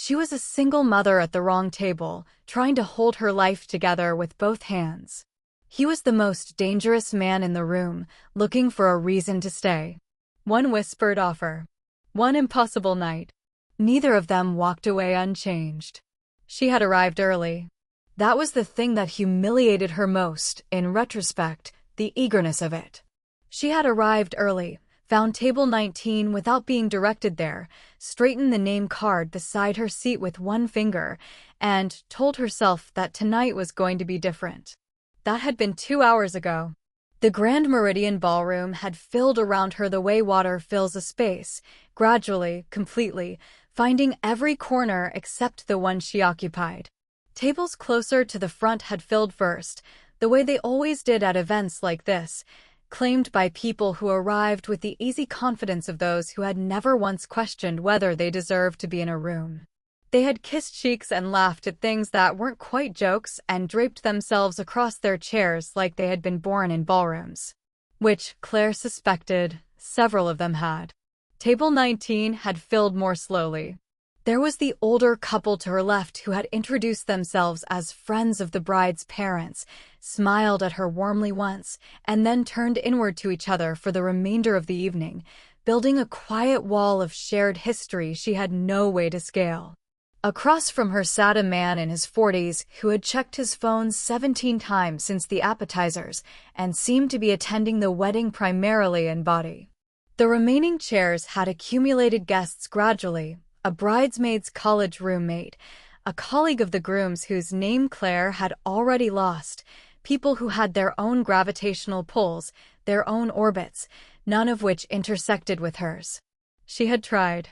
She was a single mother at the wrong table, trying to hold her life together with both hands. He was the most dangerous man in the room, looking for a reason to stay. One whispered offer. One impossible night. Neither of them walked away unchanged. She had arrived early. That was the thing that humiliated her most, in retrospect, the eagerness of it. She had arrived early, found table 19 without being directed there, straightened the name card beside her seat with one finger, and told herself that tonight was going to be different. That had been 2 hours ago. The Grand Meridian Ballroom had filled around her the way water fills a space, gradually, completely, finding every corner except the one she occupied. Tables closer to the front had filled first, the way they always did at events like this, claimed by people who arrived with the easy confidence of those who had never once questioned whether they deserved to be in a room. They had kissed cheeks and laughed at things that weren't quite jokes and draped themselves across their chairs like they had been born in ballrooms. Which, Claire suspected, several of them had. Table 19 had filled more slowly. There was the older couple to her left who had introduced themselves as friends of the bride's parents, smiled at her warmly once, and then turned inward to each other for the remainder of the evening, building a quiet wall of shared history she had no way to scale. Across from her sat a man in his 40s who had checked his phone 17 times since the appetizers and seemed to be attending the wedding primarily in body. The remaining chairs had accumulated guests gradually, a bridesmaid's college roommate, a colleague of the groom's whose name Claire had already lost, people who had their own gravitational pulls, their own orbits, none of which intersected with hers. She had tried.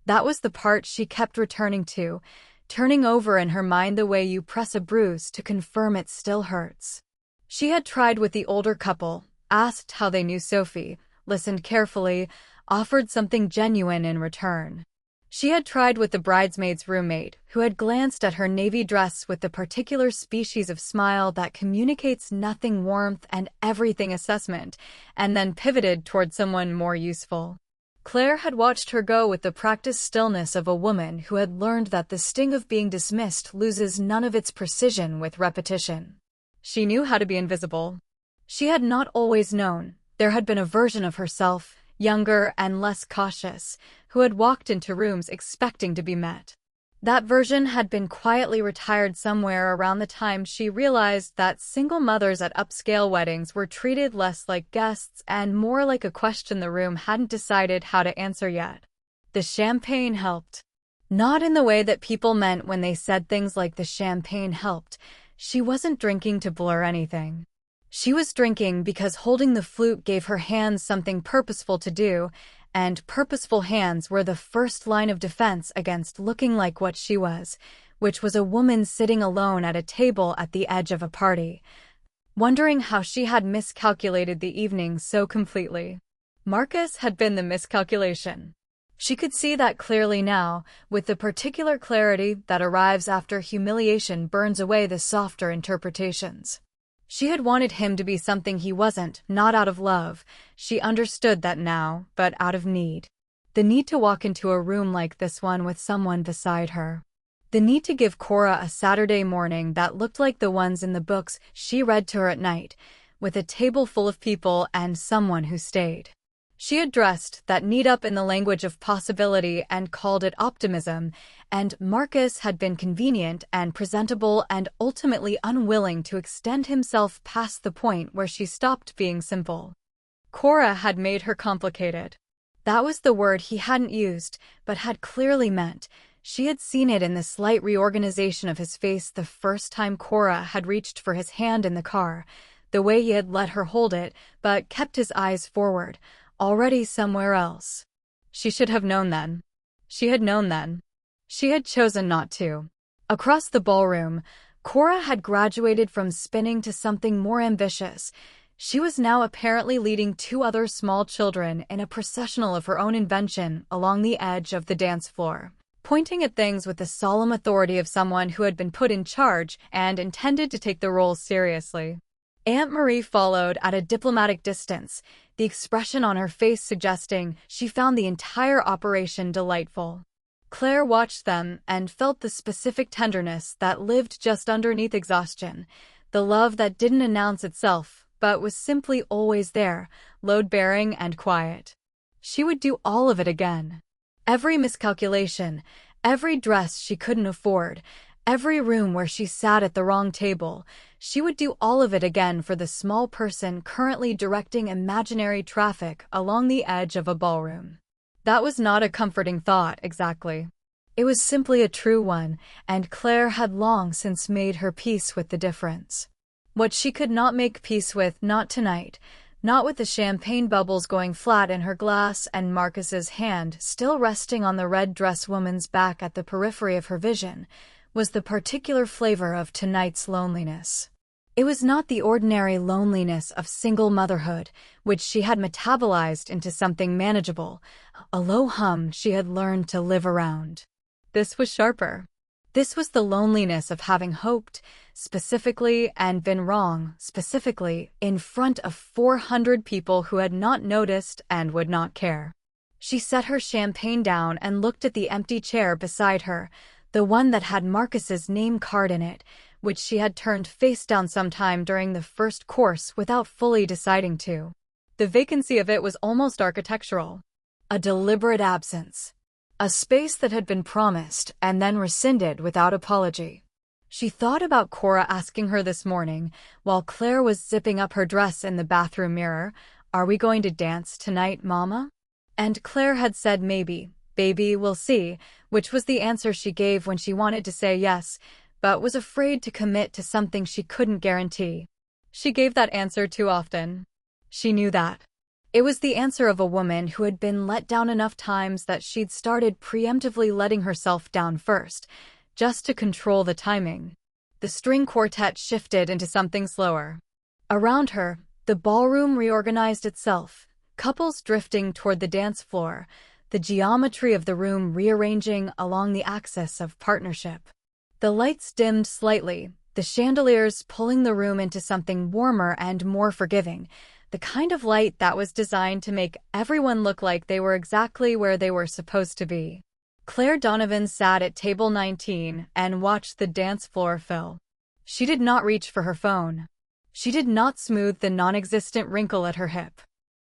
That was the part she kept returning to, turning over in her mind the way you press a bruise to confirm it still hurts. She had tried with the older couple, asked how they knew Sophie, listened carefully, offered something genuine in return. She had tried with the bridesmaid's roommate, who had glanced at her navy dress with the particular species of smile that communicates nothing warmth and everything assessment, and then pivoted toward someone more useful. Claire had watched her go with the practiced stillness of a woman who had learned that the sting of being dismissed loses none of its precision with repetition. She knew how to be invisible. She had not always known. There had been a version of herself, younger and less cautious, who had walked into rooms expecting to be met. That version had been quietly retired somewhere around the time she realized that single mothers at upscale weddings were treated less like guests and more like a question the room hadn't decided how to answer yet. The champagne helped. Not in the way that people meant when they said things like the champagne helped. She wasn't drinking to blur anything. She was drinking because holding the flute gave her hands something purposeful to do, and purposeful hands were the first line of defense against looking like what she was, which was a woman sitting alone at a table at the edge of a party, wondering how she had miscalculated the evening so completely. Marcus had been the miscalculation. She could see that clearly now, with the particular clarity that arrives after humiliation burns away the softer interpretations. She had wanted him to be something he wasn't, not out of love. She understood that now, but out of need. The need to walk into a room like this one with someone beside her. The need to give Cora a Saturday morning that looked like the ones in the books she read to her at night, with a table full of people and someone who stayed. She had dressed that need up in the language of possibility and called it optimism, and Marcus had been convenient and presentable and ultimately unwilling to extend himself past the point where she stopped being simple. Cora had made her complicated. That was the word he hadn't used, but had clearly meant. She had seen it in the slight reorganization of his face the first time Cora had reached for his hand in the car, the way he had let her hold it, but kept his eyes forward, already somewhere else. She should have known then. She had known then. She had chosen not to. Across the ballroom, Cora had graduated from spinning to something more ambitious. She was now apparently leading 2 other small children in a processional of her own invention along the edge of the dance floor, pointing at things with the solemn authority of someone who had been put in charge and intended to take the role seriously. Aunt Marie followed at a diplomatic distance, the expression on her face suggesting she found the entire operation delightful. Claire watched them and felt the specific tenderness that lived just underneath exhaustion, the love that didn't announce itself but was simply always there, load-bearing and quiet. She would do all of it again. Every miscalculation, every dress she couldn't afford, every room where she sat at the wrong table, she would do all of it again for the small person currently directing imaginary traffic along the edge of a ballroom. That was not a comforting thought, exactly. It was simply a true one, and Claire had long since made her peace with the difference. What she could not make peace with, not tonight, not with the champagne bubbles going flat in her glass and Marcus's hand still resting on the red dress woman's back at the periphery of her vision, was the particular flavor of tonight's loneliness. It was not the ordinary loneliness of single motherhood, which she had metabolized into something manageable, a low hum she had learned to live around. This was sharper. This was the loneliness of having hoped, specifically, and been wrong, specifically, in front of 400 people who had not noticed and would not care. She set her champagne down and looked at the empty chair beside her, the one that had Marcus's name card in it, which she had turned face down sometime during the first course without fully deciding to. The vacancy of it was almost architectural. A deliberate absence. A space that had been promised and then rescinded without apology. She thought about Cora asking her this morning, while Claire was zipping up her dress in the bathroom mirror, "Are we going to dance tonight, Mama?" And Claire had said maybe, "Baby, we'll see," which was the answer she gave when she wanted to say yes, but was afraid to commit to something she couldn't guarantee. She gave that answer too often. She knew that. It was the answer of a woman who had been let down enough times that she'd started preemptively letting herself down first, just to control the timing. The string quartet shifted into something slower. Around her, the ballroom reorganized itself, couples drifting toward the dance floor, the geometry of the room rearranging along the axis of partnership. The lights dimmed slightly, the chandeliers pulling the room into something warmer and more forgiving, the kind of light that was designed to make everyone look like they were exactly where they were supposed to be. Claire Donovan sat at table 19 and watched the dance floor fill. She did not reach for her phone. She did not smooth the non-existent wrinkle at her hip.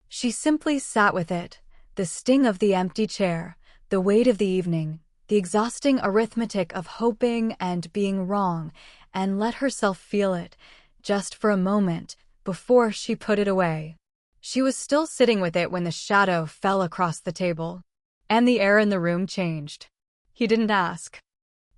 She simply sat with it, the sting of the empty chair, the weight of the evening, the exhausting arithmetic of hoping and being wrong, and let herself feel it, just for a moment, before she put it away. She was still sitting with it when the shadow fell across the table. And the air in the room changed. He didn't ask.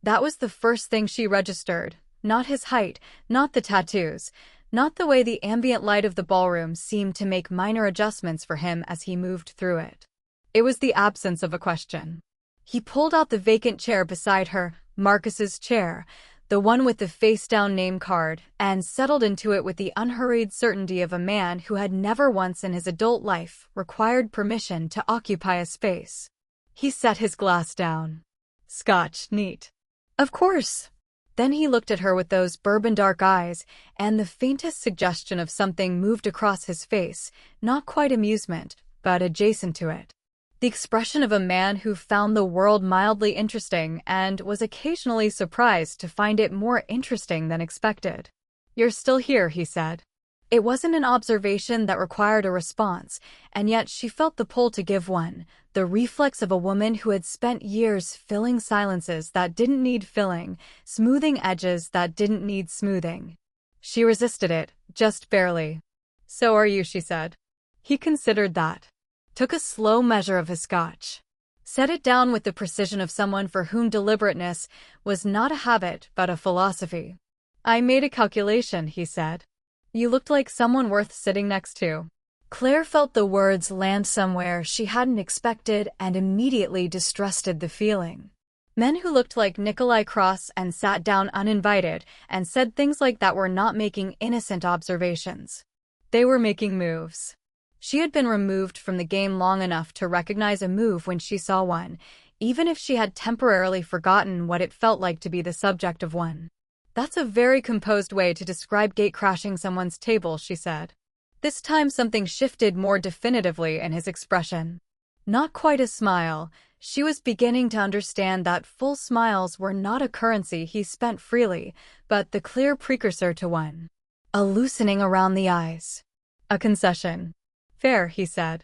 That was the first thing she registered, not his height, not the tattoos, not the way the ambient light of the ballroom seemed to make minor adjustments for him as he moved through it. It was the absence of a question. He pulled out the vacant chair beside her, Marcus's chair, the one with the face-down name card, and settled into it with the unhurried certainty of a man who had never once in his adult life required permission to occupy a space. He set his glass down. "Scotch, neat." "Of course." Then he looked at her with those bourbon-dark eyes, and the faintest suggestion of something moved across his face, not quite amusement, but adjacent to it. The expression of a man who found the world mildly interesting and was occasionally surprised to find it more interesting than expected. "You're still here," he said. It wasn't an observation that required a response, and yet she felt the pull to give one, the reflex of a woman who had spent years filling silences that didn't need filling, smoothing edges that didn't need smoothing. She resisted it, just barely. "So are you," she said. He considered that. Took a slow measure of his scotch. Set it down with the precision of someone for whom deliberateness was not a habit but a philosophy. "I made a calculation," he said. "You looked like someone worth sitting next to." Claire felt the words land somewhere she hadn't expected and immediately distrusted the feeling. Men who looked like Nikolai Cross and sat down uninvited and said things like that were not making innocent observations. They were making moves. She had been removed from the game long enough to recognize a move when she saw one, even if she had temporarily forgotten what it felt like to be the subject of one. "That's a very composed way to describe gate-crashing someone's table," she said. This time something shifted more definitively in his expression. Not quite a smile, She was beginning to understand that full smiles were not a currency he spent freely, but the clear precursor to one. A loosening around the eyes. A concession. Fair, he said.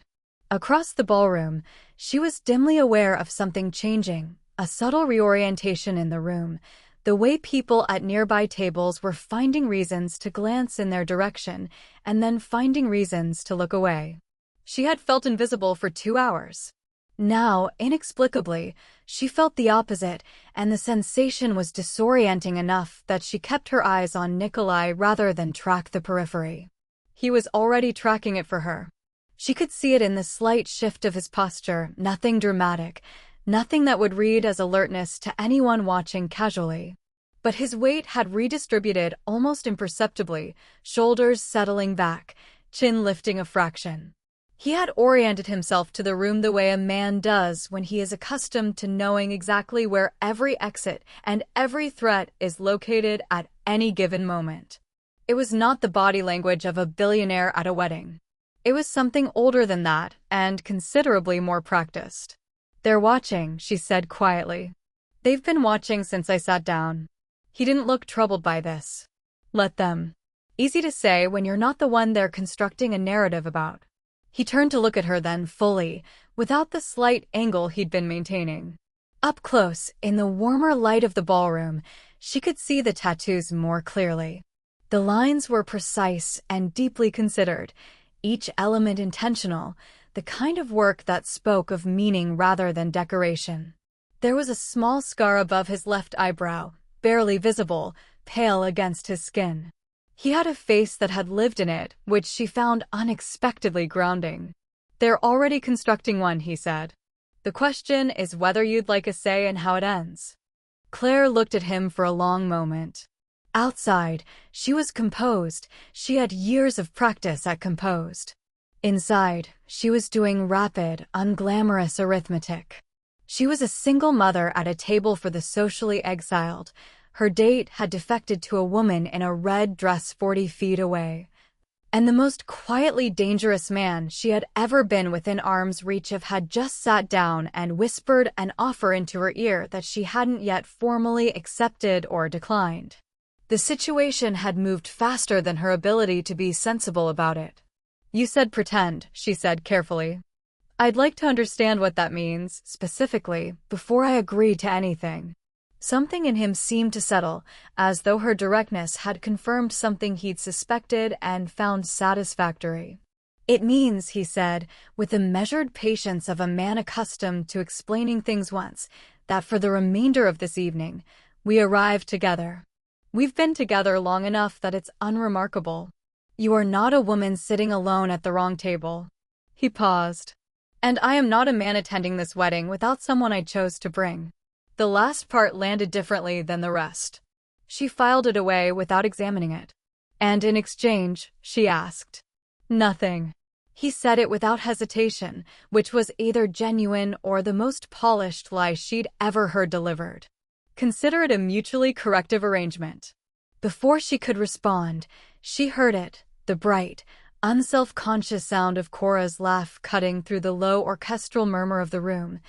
Across the ballroom, she was dimly aware of something changing, a subtle reorientation in the room, the way people at nearby tables were finding reasons to glance in their direction and then finding reasons to look away. She had felt invisible for 2 hours. Now, inexplicably, she felt the opposite, and the sensation was disorienting enough that she kept her eyes on Nikolai rather than track the periphery. He was already tracking it for her. She could see it in the slight shift of his posture, nothing dramatic, nothing that would read as alertness to anyone watching casually. But his weight had redistributed almost imperceptibly, shoulders settling back, chin lifting a fraction. He had oriented himself to the room the way a man does when he is accustomed to knowing exactly where every exit and every threat is located at any given moment. It was not the body language of a billionaire at a wedding. It was something older than that and considerably more practiced. "They're watching," she said quietly. "They've been watching since I sat down." He didn't look troubled by this. Let them. Easy to say when you're not the one they're constructing a narrative about. He turned to look at her then fully, without the slight angle he'd been maintaining. Up close, in the warmer light of the ballroom, she could see the tattoos more clearly. The lines were precise and deeply considered, each element intentional, the kind of work that spoke of meaning rather than decoration. There was a small scar above his left eyebrow, barely visible, pale against his skin. He had a face that had lived in it, which she found unexpectedly grounding. "They're already constructing one," he said. "The question is whether you'd like a say in how it ends." Claire looked at him for a long moment. Outside, she was composed. She had years of practice at composed. Inside, she was doing rapid, unglamorous arithmetic. She was a single mother at a table for the socially exiled. Her date had defected to a woman in a red dress 40 feet away. And the most quietly dangerous man she had ever been within arm's reach of had just sat down and whispered an offer into her ear that she hadn't yet formally accepted or declined. The situation had moved faster than her ability to be sensible about it. "You said pretend," she said carefully. "I'd like to understand what that means, specifically, before I agree to anything." Something in him seemed to settle, as though her directness had confirmed something he'd suspected and found satisfactory. "It means," he said, with the measured patience of a man accustomed to explaining things once, "that for the remainder of this evening, we arrive together. We've been together long enough that it's unremarkable. You are not a woman sitting alone at the wrong table." He paused. "And I am not a man attending this wedding without someone I chose to bring." The last part landed differently than the rest. She filed it away without examining it. "And in exchange," she asked. "Nothing." He said it without hesitation, which was either genuine or the most polished lie she'd ever heard delivered. "Consider it a mutually corrective arrangement." Before she could respond, she heard it, the bright, unself-conscious sound of Cora's laugh cutting through the low orchestral murmur of the room,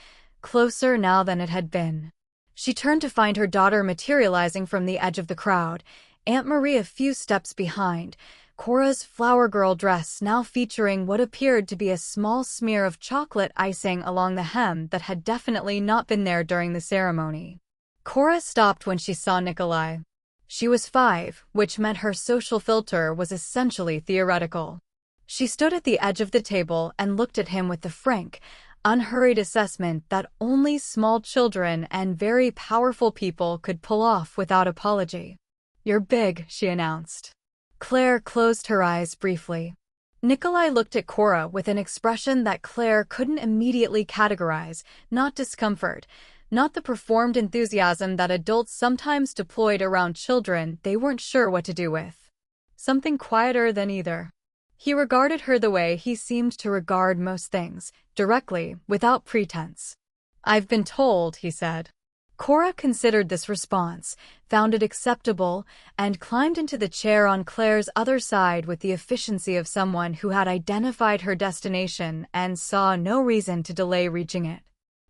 closer now than it had been. She turned to find her daughter materializing from the edge of the crowd, Aunt Marie a few steps behind, Cora's flower girl dress now featuring what appeared to be a small smear of chocolate icing along the hem that had definitely not been there during the ceremony. Cora stopped when she saw Nikolai. She was 5, which meant her social filter was essentially theoretical. She stood at the edge of the table and looked at him with the frank, unhurried assessment that only small children and very powerful people could pull off without apology. "You're big," she announced. Claire closed her eyes briefly. Nikolai looked at Cora with an expression that Claire couldn't immediately categorize, not discomfort, not the performed enthusiasm that adults sometimes deployed around children they weren't sure what to do with. Something quieter than either. He regarded her the way he seemed to regard most things, directly, without pretense. "I've been told," he said. Cora considered this response, found it acceptable, and climbed into the chair on Claire's other side with the efficiency of someone who had identified her destination and saw no reason to delay reaching it.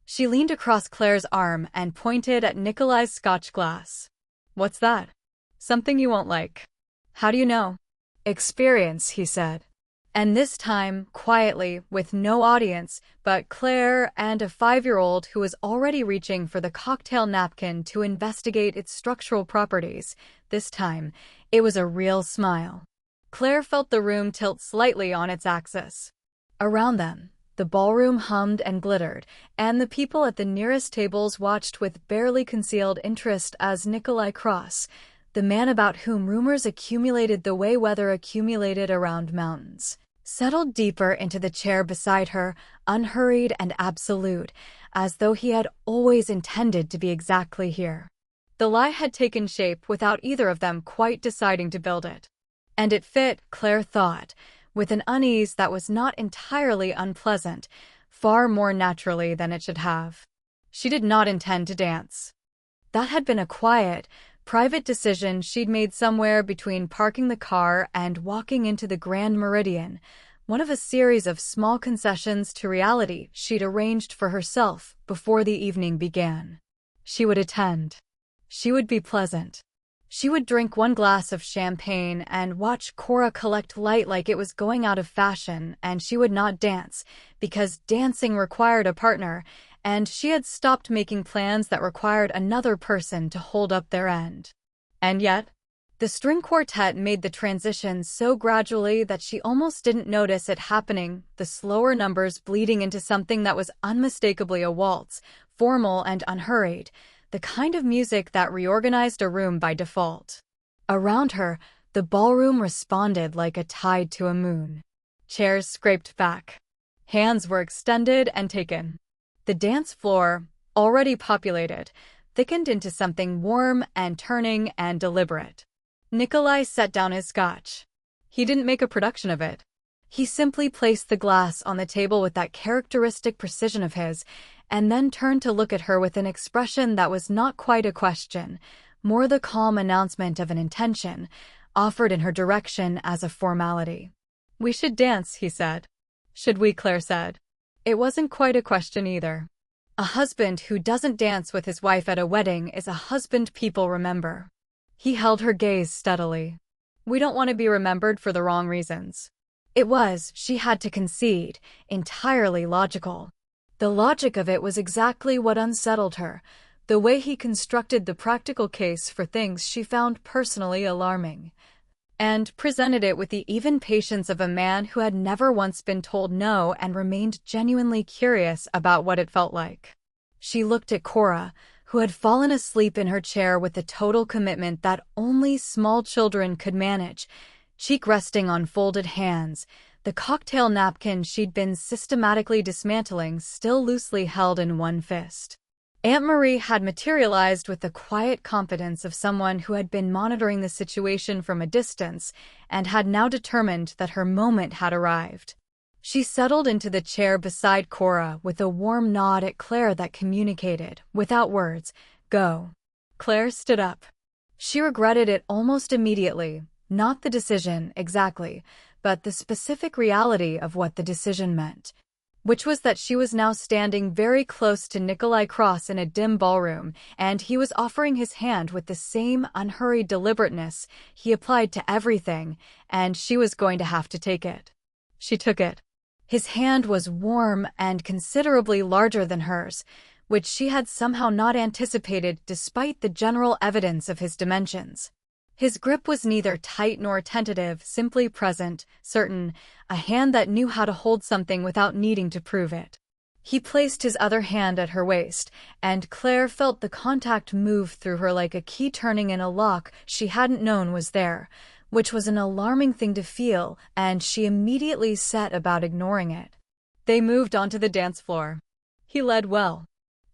She leaned across Claire's arm and pointed at Nikolai's scotch glass. "What's that?" "Something you won't like." "How do you know?" "Experience," he said. And this time, quietly, with no audience, but Claire and a 5-year-old who was already reaching for the cocktail napkin to investigate its structural properties. This time, it was a real smile. Claire felt the room tilt slightly on its axis. Around them, the ballroom hummed and glittered, and the people at the nearest tables watched with barely concealed interest as Nikolai Cross, the man about whom rumors accumulated the way weather accumulated around mountains, settled deeper into the chair beside her, unhurried and absolute, as though he had always intended to be exactly here. The lie had taken shape without either of them quite deciding to build it. And it fit, Claire thought, with an unease that was not entirely unpleasant, far more naturally than it should have. She did not intend to dance. That had been a quiet, private decision she'd made somewhere between parking the car and walking into the Grand Meridian, one of a series of small concessions to reality she'd arranged for herself before the evening began. She would attend. She would be pleasant. She would drink 1 glass of champagne and watch Cora collect light like it was going out of fashion, and she would not dance, because dancing required a partner, and she had stopped making plans that required another person to hold up their end. And yet, the string quartet made the transition so gradually that she almost didn't notice it happening, the slower numbers bleeding into something that was unmistakably a waltz, formal and unhurried, the kind of music that reorganized a room by default. Around her, the ballroom responded like a tide to a moon. Chairs scraped back. Hands were extended and taken. The dance floor, already populated, thickened into something warm and turning and deliberate. Nikolai set down his scotch. He didn't make a production of it. He simply placed the glass on the table with that characteristic precision of his, and then turned to look at her with an expression that was not quite a question, more the calm announcement of an intention, offered in her direction as a formality. "We should dance," he said. "Should we?" Claire said. It wasn't quite a question either. A husband who doesn't dance with his wife at a wedding is a husband people remember. He held her gaze steadily. "We don't want to be remembered for the wrong reasons." It was, she had to concede, entirely logical. The logic of it was exactly what unsettled her, the way he constructed the practical case for things she found personally alarming, and presented it with the even patience of a man who had never once been told no and remained genuinely curious about what it felt like. She looked at Cora, who had fallen asleep in her chair with the total commitment that only small children could manage, cheek resting on folded hands, the cocktail napkin she'd been systematically dismantling still loosely held in one fist. Aunt Marie had materialized with the quiet confidence of someone who had been monitoring the situation from a distance and had now determined that her moment had arrived. She settled into the chair beside Cora with a warm nod at Claire that communicated, without words, "Go." Claire stood up. She regretted it almost immediately, not the decision, exactly, but the specific reality of what the decision meant, which was that she was now standing very close to Nikolai Cross in a dim ballroom, and he was offering his hand with the same unhurried deliberateness he applied to everything, and she was going to have to take it. She took it. His hand was warm and considerably larger than hers, which she had somehow not anticipated despite the general evidence of his dimensions. His grip was neither tight nor tentative, simply present, certain, a hand that knew how to hold something without needing to prove it. He placed his other hand at her waist, and Claire felt the contact move through her like a key turning in a lock she hadn't known was there, which was an alarming thing to feel, and she immediately set about ignoring it. They moved onto the dance floor. He led well.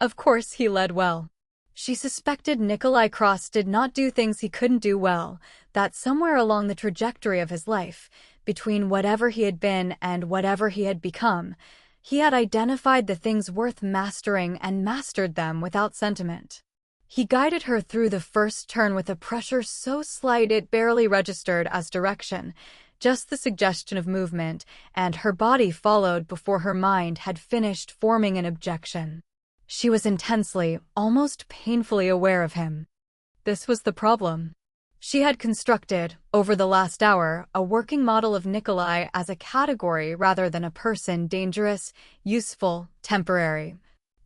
Of course he led well. She suspected Nikolai Cross did not do things he couldn't do well, that somewhere along the trajectory of his life, between whatever he had been and whatever he had become, he had identified the things worth mastering and mastered them without sentiment. He guided her through the first turn with a pressure so slight it barely registered as direction, just the suggestion of movement, and her body followed before her mind had finished forming an objection. She was intensely, almost painfully aware of him. This was the problem. She had constructed, over the last hour, a working model of Nikolai as a category rather than a person, dangerous, useful, temporary.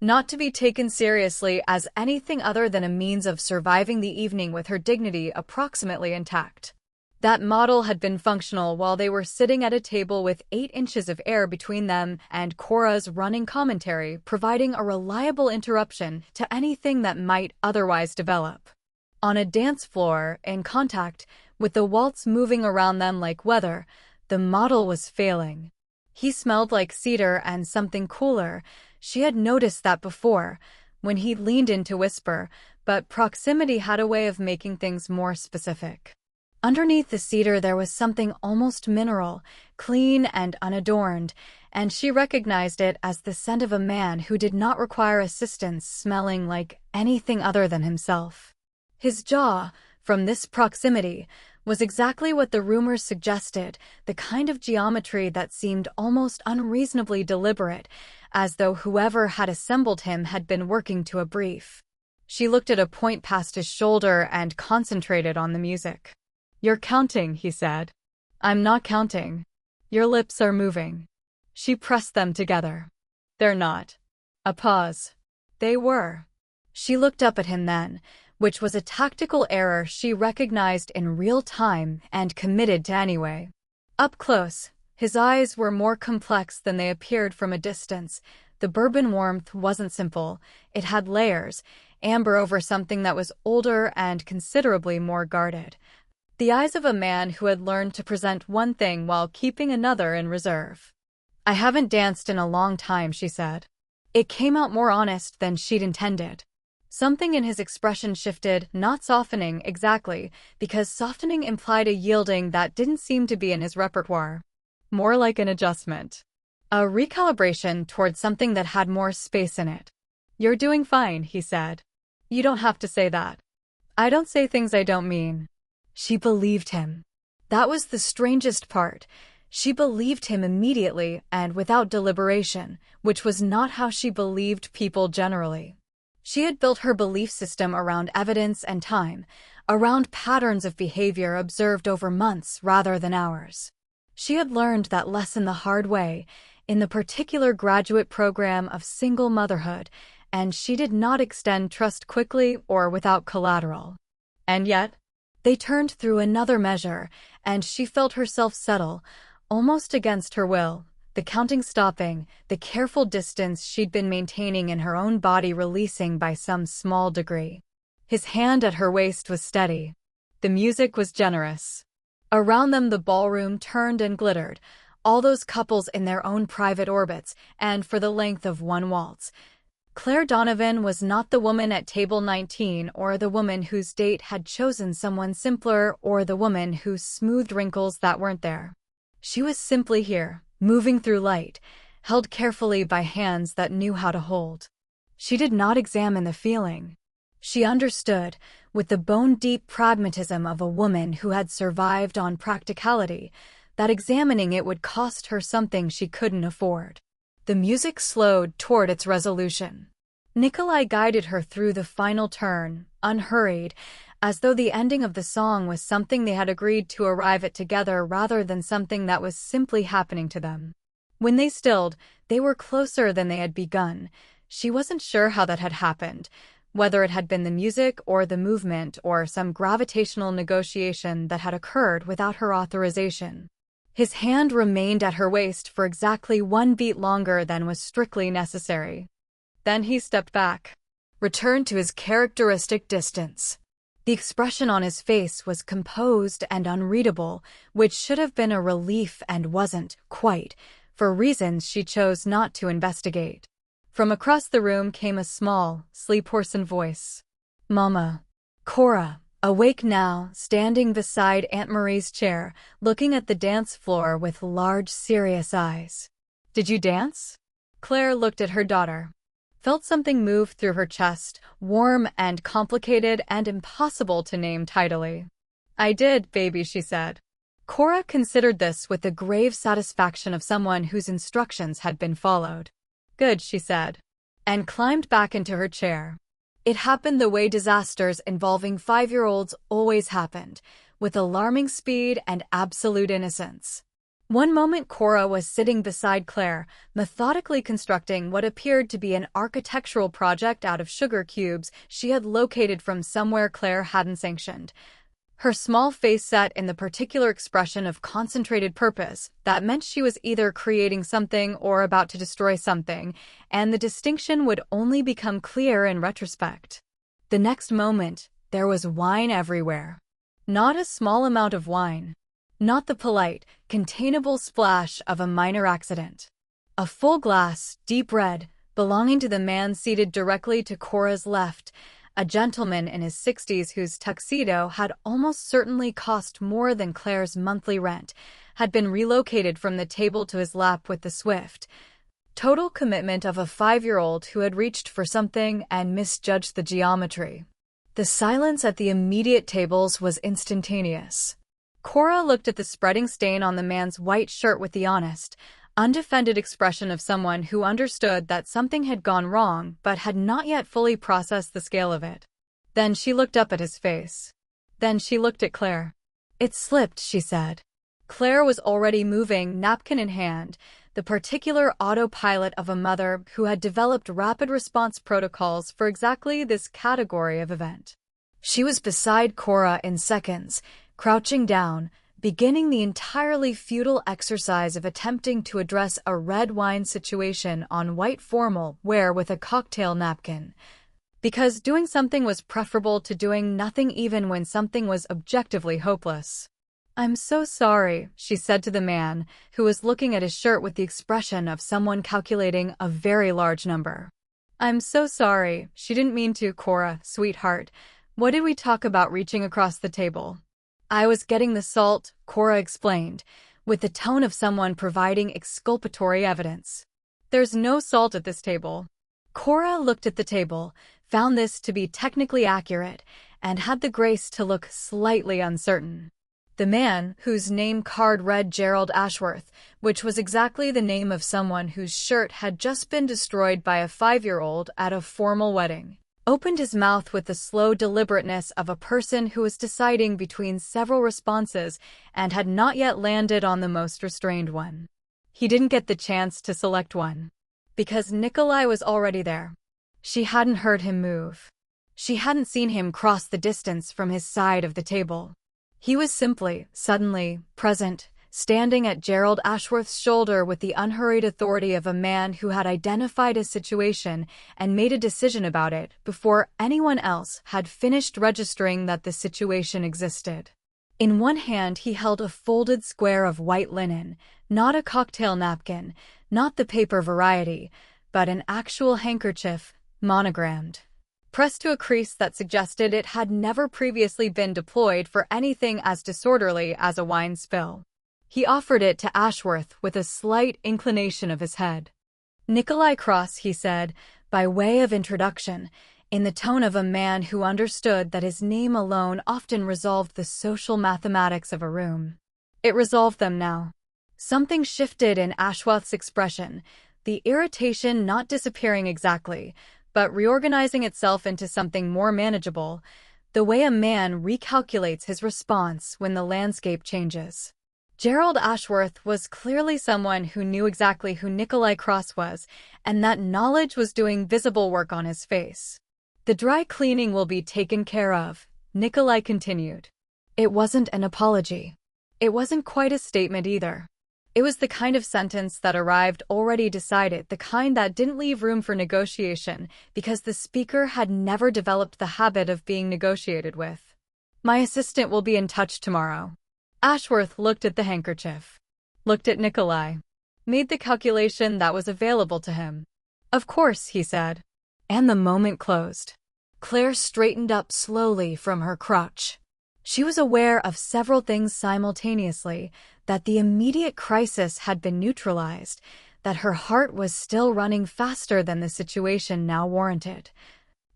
Not to be taken seriously as anything other than a means of surviving the evening with her dignity approximately intact. That model had been functional while they were sitting at a table with 8 inches of air between them and Cora's running commentary providing a reliable interruption to anything that might otherwise develop. On a dance floor, in contact, with the waltz moving around them like weather, the model was failing. He smelled like cedar and something cooler. She had noticed that before, when he leaned in to whisper, but proximity had a way of making things more specific. Underneath the cedar there was something almost mineral, clean and unadorned, and she recognized it as the scent of a man who did not require assistance, smelling like anything other than himself. His jaw, from this proximity, was exactly what the rumors suggested, the kind of geometry that seemed almost unreasonably deliberate, as though whoever had assembled him had been working to a brief. She looked at a point past his shoulder and concentrated on the music. "You're counting," he said. "I'm not counting. Your lips are moving." She pressed them together. "They're not." A pause. They were. She looked up at him then, which was a tactical error she recognized in real time and committed to anyway. Up close, his eyes were more complex than they appeared from a distance. The bourbon warmth wasn't simple. It had layers, amber over something that was older and considerably more guarded. The eyes of a man who had learned to present one thing while keeping another in reserve. "I haven't danced in a long time," she said. It came out more honest than she'd intended. Something in his expression shifted, not softening exactly, because softening implied a yielding that didn't seem to be in his repertoire. More like an adjustment. A recalibration towards something that had more space in it. "You're doing fine," he said. "You don't have to say that. I don't say things I don't mean." She believed him. That was the strangest part. She believed him immediately and without deliberation, which was not how she believed people generally. She had built her belief system around evidence and time, around patterns of behavior observed over months rather than hours. She had learned that lesson the hard way, in the particular graduate program of single motherhood, and she did not extend trust quickly or without collateral. And yet, they turned through another measure, and she felt herself settle, almost against her will. The counting stopping, the careful distance she'd been maintaining in her own body releasing by some small degree. His hand at her waist was steady. The music was generous. Around them the ballroom turned and glittered, all those couples in their own private orbits, and for the length of one waltz. Claire Donovan was not the woman at table 19 or the woman whose date had chosen someone simpler or the woman who smoothed wrinkles that weren't there. She was simply here, moving through light, held carefully by hands that knew how to hold. She did not examine the feeling. She understood, with the bone-deep pragmatism of a woman who had survived on practicality, that examining it would cost her something she couldn't afford. The music slowed toward its resolution. Nikolai guided her through the final turn, unhurried, as though the ending of the song was something they had agreed to arrive at together rather than something that was simply happening to them. When they stilled, they were closer than they had begun. She wasn't sure how that had happened, whether it had been the music or the movement or some gravitational negotiation that had occurred without her authorization. His hand remained at her waist for exactly 1 beat longer than was strictly necessary. Then he stepped back, returned to his characteristic distance. The expression on his face was composed and unreadable, which should have been a relief and wasn't, quite, for reasons she chose not to investigate. From across the room came a small, sleep-hoarsened voice. "Mama." Cora, awake now, standing beside Aunt Marie's chair, looking at the dance floor with large, serious eyes. "Did you dance?" Claire looked at her daughter. Felt something move through her chest, warm and complicated and impossible to name tidily. "I did, baby," she said. Cora considered this with the grave satisfaction of someone whose instructions had been followed. "Good," she said. and climbed back into her chair. It happened the way disasters involving 5-year-olds always happened, with alarming speed and absolute innocence. One moment Cora was sitting beside Claire, methodically constructing what appeared to be an architectural project out of sugar cubes she had located from somewhere Claire hadn't sanctioned. Her small face set in the particular expression of concentrated purpose that meant she was either creating something or about to destroy something, and the distinction would only become clear in retrospect. The next moment, there was wine everywhere. Not a small amount of wine. Not the polite, containable splash of a minor accident. A full glass, deep red, belonging to the man seated directly to Cora's left, a gentleman in his 60s whose tuxedo had almost certainly cost more than Claire's monthly rent, had been relocated from the table to his lap with the swift, total commitment of a 5-year-old who had reached for something and misjudged the geometry. The silence at the immediate tables was instantaneous. Cora looked at the spreading stain on the man's white shirt with the honest, undefended expression of someone who understood that something had gone wrong but had not yet fully processed the scale of it. Then she looked up at his face. Then she looked at Claire. "It slipped," she said. Claire was already moving, napkin in hand, the particular autopilot of a mother who had developed rapid response protocols for exactly this category of event. She was beside Cora in seconds, crouching down, beginning the entirely futile exercise of attempting to address a red wine situation on white formal wear with a cocktail napkin. Because doing something was preferable to doing nothing even when something was objectively hopeless. "I'm so sorry," she said to the man, who was looking at his shirt with the expression of someone calculating a very large number. "I'm so sorry. She didn't mean to, Cora, sweetheart. What did we talk about reaching across the table?" "I was getting the salt," Cora explained, with the tone of someone providing exculpatory evidence. "There's no salt at this table." Cora looked at the table, found this to be technically accurate, and had the grace to look slightly uncertain. The man, whose name card read Gerald Ashworth, which was exactly the name of someone whose shirt had just been destroyed by a 5-year-old at a formal wedding, opened his mouth with the slow deliberateness of a person who was deciding between several responses and had not yet landed on the most restrained one. He didn't get the chance to select one. Because Nikolai was already there. She hadn't heard him move. She hadn't seen him cross the distance from his side of the table. He was simply, suddenly, present, standing at Gerald Ashworth's shoulder with the unhurried authority of a man who had identified a situation and made a decision about it before anyone else had finished registering that the situation existed. In one hand he held a folded square of white linen, not a cocktail napkin, not the paper variety, but an actual handkerchief, monogrammed, pressed to a crease that suggested it had never previously been deployed for anything as disorderly as a wine spill. He offered it to Ashworth with a slight inclination of his head. "Nikolai Cross," he said, by way of introduction, in the tone of a man who understood that his name alone often resolved the social mathematics of a room. It resolved them now. Something shifted in Ashworth's expression, the irritation not disappearing exactly, but reorganizing itself into something more manageable, the way a man recalculates his response when the landscape changes. Gerald Ashworth was clearly someone who knew exactly who Nikolai Cross was, and that knowledge was doing visible work on his face. "The dry cleaning will be taken care of," Nikolai continued. It wasn't an apology. It wasn't quite a statement either. It was the kind of sentence that arrived already decided, the kind that didn't leave room for negotiation because the speaker had never developed the habit of being negotiated with. "My assistant will be in touch tomorrow." Ashworth looked at the handkerchief, looked at Nikolai, made the calculation that was available to him. "Of course," he said. And the moment closed. Claire straightened up slowly from her crouch. She was aware of several things simultaneously, that the immediate crisis had been neutralized, that her heart was still running faster than the situation now warranted,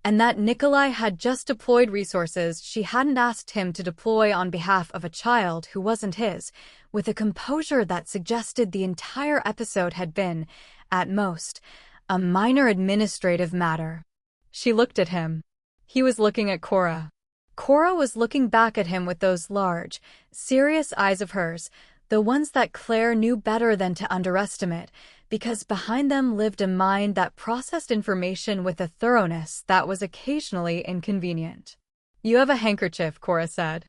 and that Nikolai had just deployed resources she hadn't asked him to deploy on behalf of a child who wasn't his, with a composure that suggested the entire episode had been, at most, a minor administrative matter. She looked at him. He was looking at Cora. Cora was looking back at him with those large, serious eyes of hers, the ones that Claire knew better than to underestimate, because behind them lived a mind that processed information with a thoroughness that was occasionally inconvenient. "You have a handkerchief," Cora said.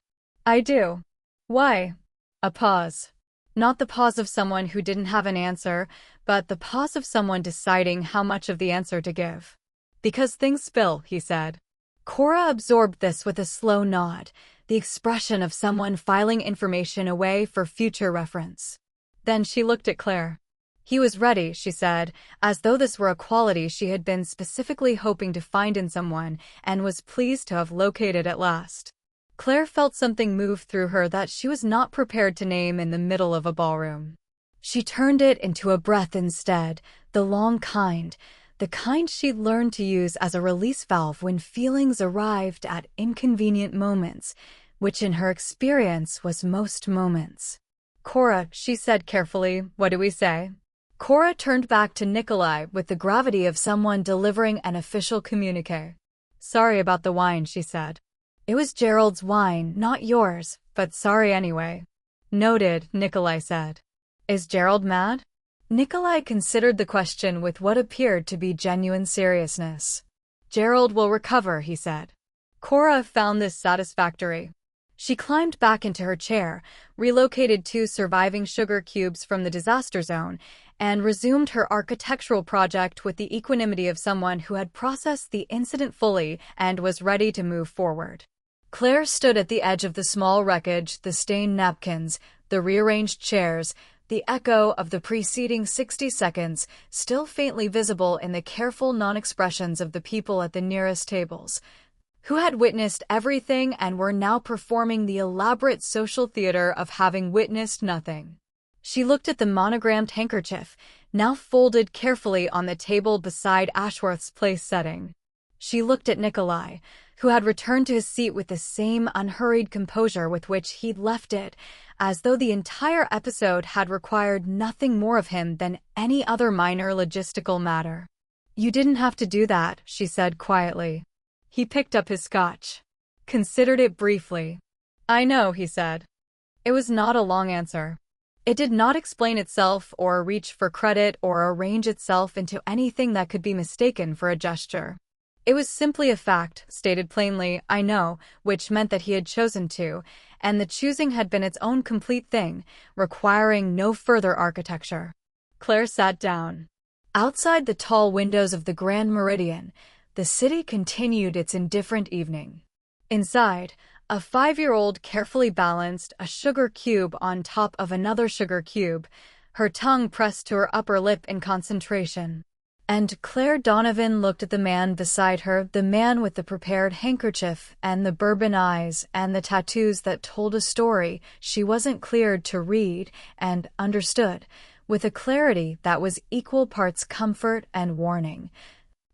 "I do." "Why?" A pause. Not the pause of someone who didn't have an answer, but the pause of someone deciding how much of the answer to give. "Because things spill," he said. Cora absorbed this with a slow nod, the expression of someone filing information away for future reference. Then she looked at Claire. "He was ready," she said, as though this were a quality she had been specifically hoping to find in someone and was pleased to have located at last. Claire felt something move through her that she was not prepared to name in the middle of a ballroom. She turned it into a breath instead, the long kind, the kind she'd learned to use as a release valve when feelings arrived at inconvenient moments, which in her experience was most moments. "Cora," she said carefully, "what do we say?" Cora turned back to Nikolai with the gravity of someone delivering an official communique. "Sorry about the wine," she said. "It was Gerald's wine, not yours, but sorry anyway." "Noted," Nikolai said. "Is Gerald mad?" Nikolai considered the question with what appeared to be genuine seriousness. "Gerald will recover," he said. Cora found this satisfactory. She climbed back into her chair, relocated 2 surviving sugar cubes from the disaster zone, and resumed her architectural project with the equanimity of someone who had processed the incident fully and was ready to move forward. Claire stood at the edge of the small wreckage, the stained napkins, the rearranged chairs, the echo of the preceding 60 seconds still faintly visible in the careful non-expressions of the people at the nearest tables, who had witnessed everything and were now performing the elaborate social theater of having witnessed nothing. She looked at the monogrammed handkerchief, now folded carefully on the table beside Ashworth's place setting. She looked at Nikolai, who had returned to his seat with the same unhurried composure with which he'd left it, as though the entire episode had required nothing more of him than any other minor logistical matter. "You didn't have to do that," she said quietly. He picked up his scotch, considered it briefly. "I know," he said. It was not a long answer. It did not explain itself or reach for credit or arrange itself into anything that could be mistaken for a gesture. It was simply a fact, stated plainly, "I know," which meant that he had chosen to, and the choosing had been its own complete thing, requiring no further architecture. Claire sat down. Outside the tall windows of the Grand Meridian, the city continued its indifferent evening. Inside, a 5-year-old carefully balanced a sugar cube on top of another sugar cube, her tongue pressed to her upper lip in concentration. And Claire Donovan looked at the man beside her, the man with the prepared handkerchief and the bourbon eyes and the tattoos that told a story she wasn't cleared to read and understood, with a clarity that was equal parts comfort and warning.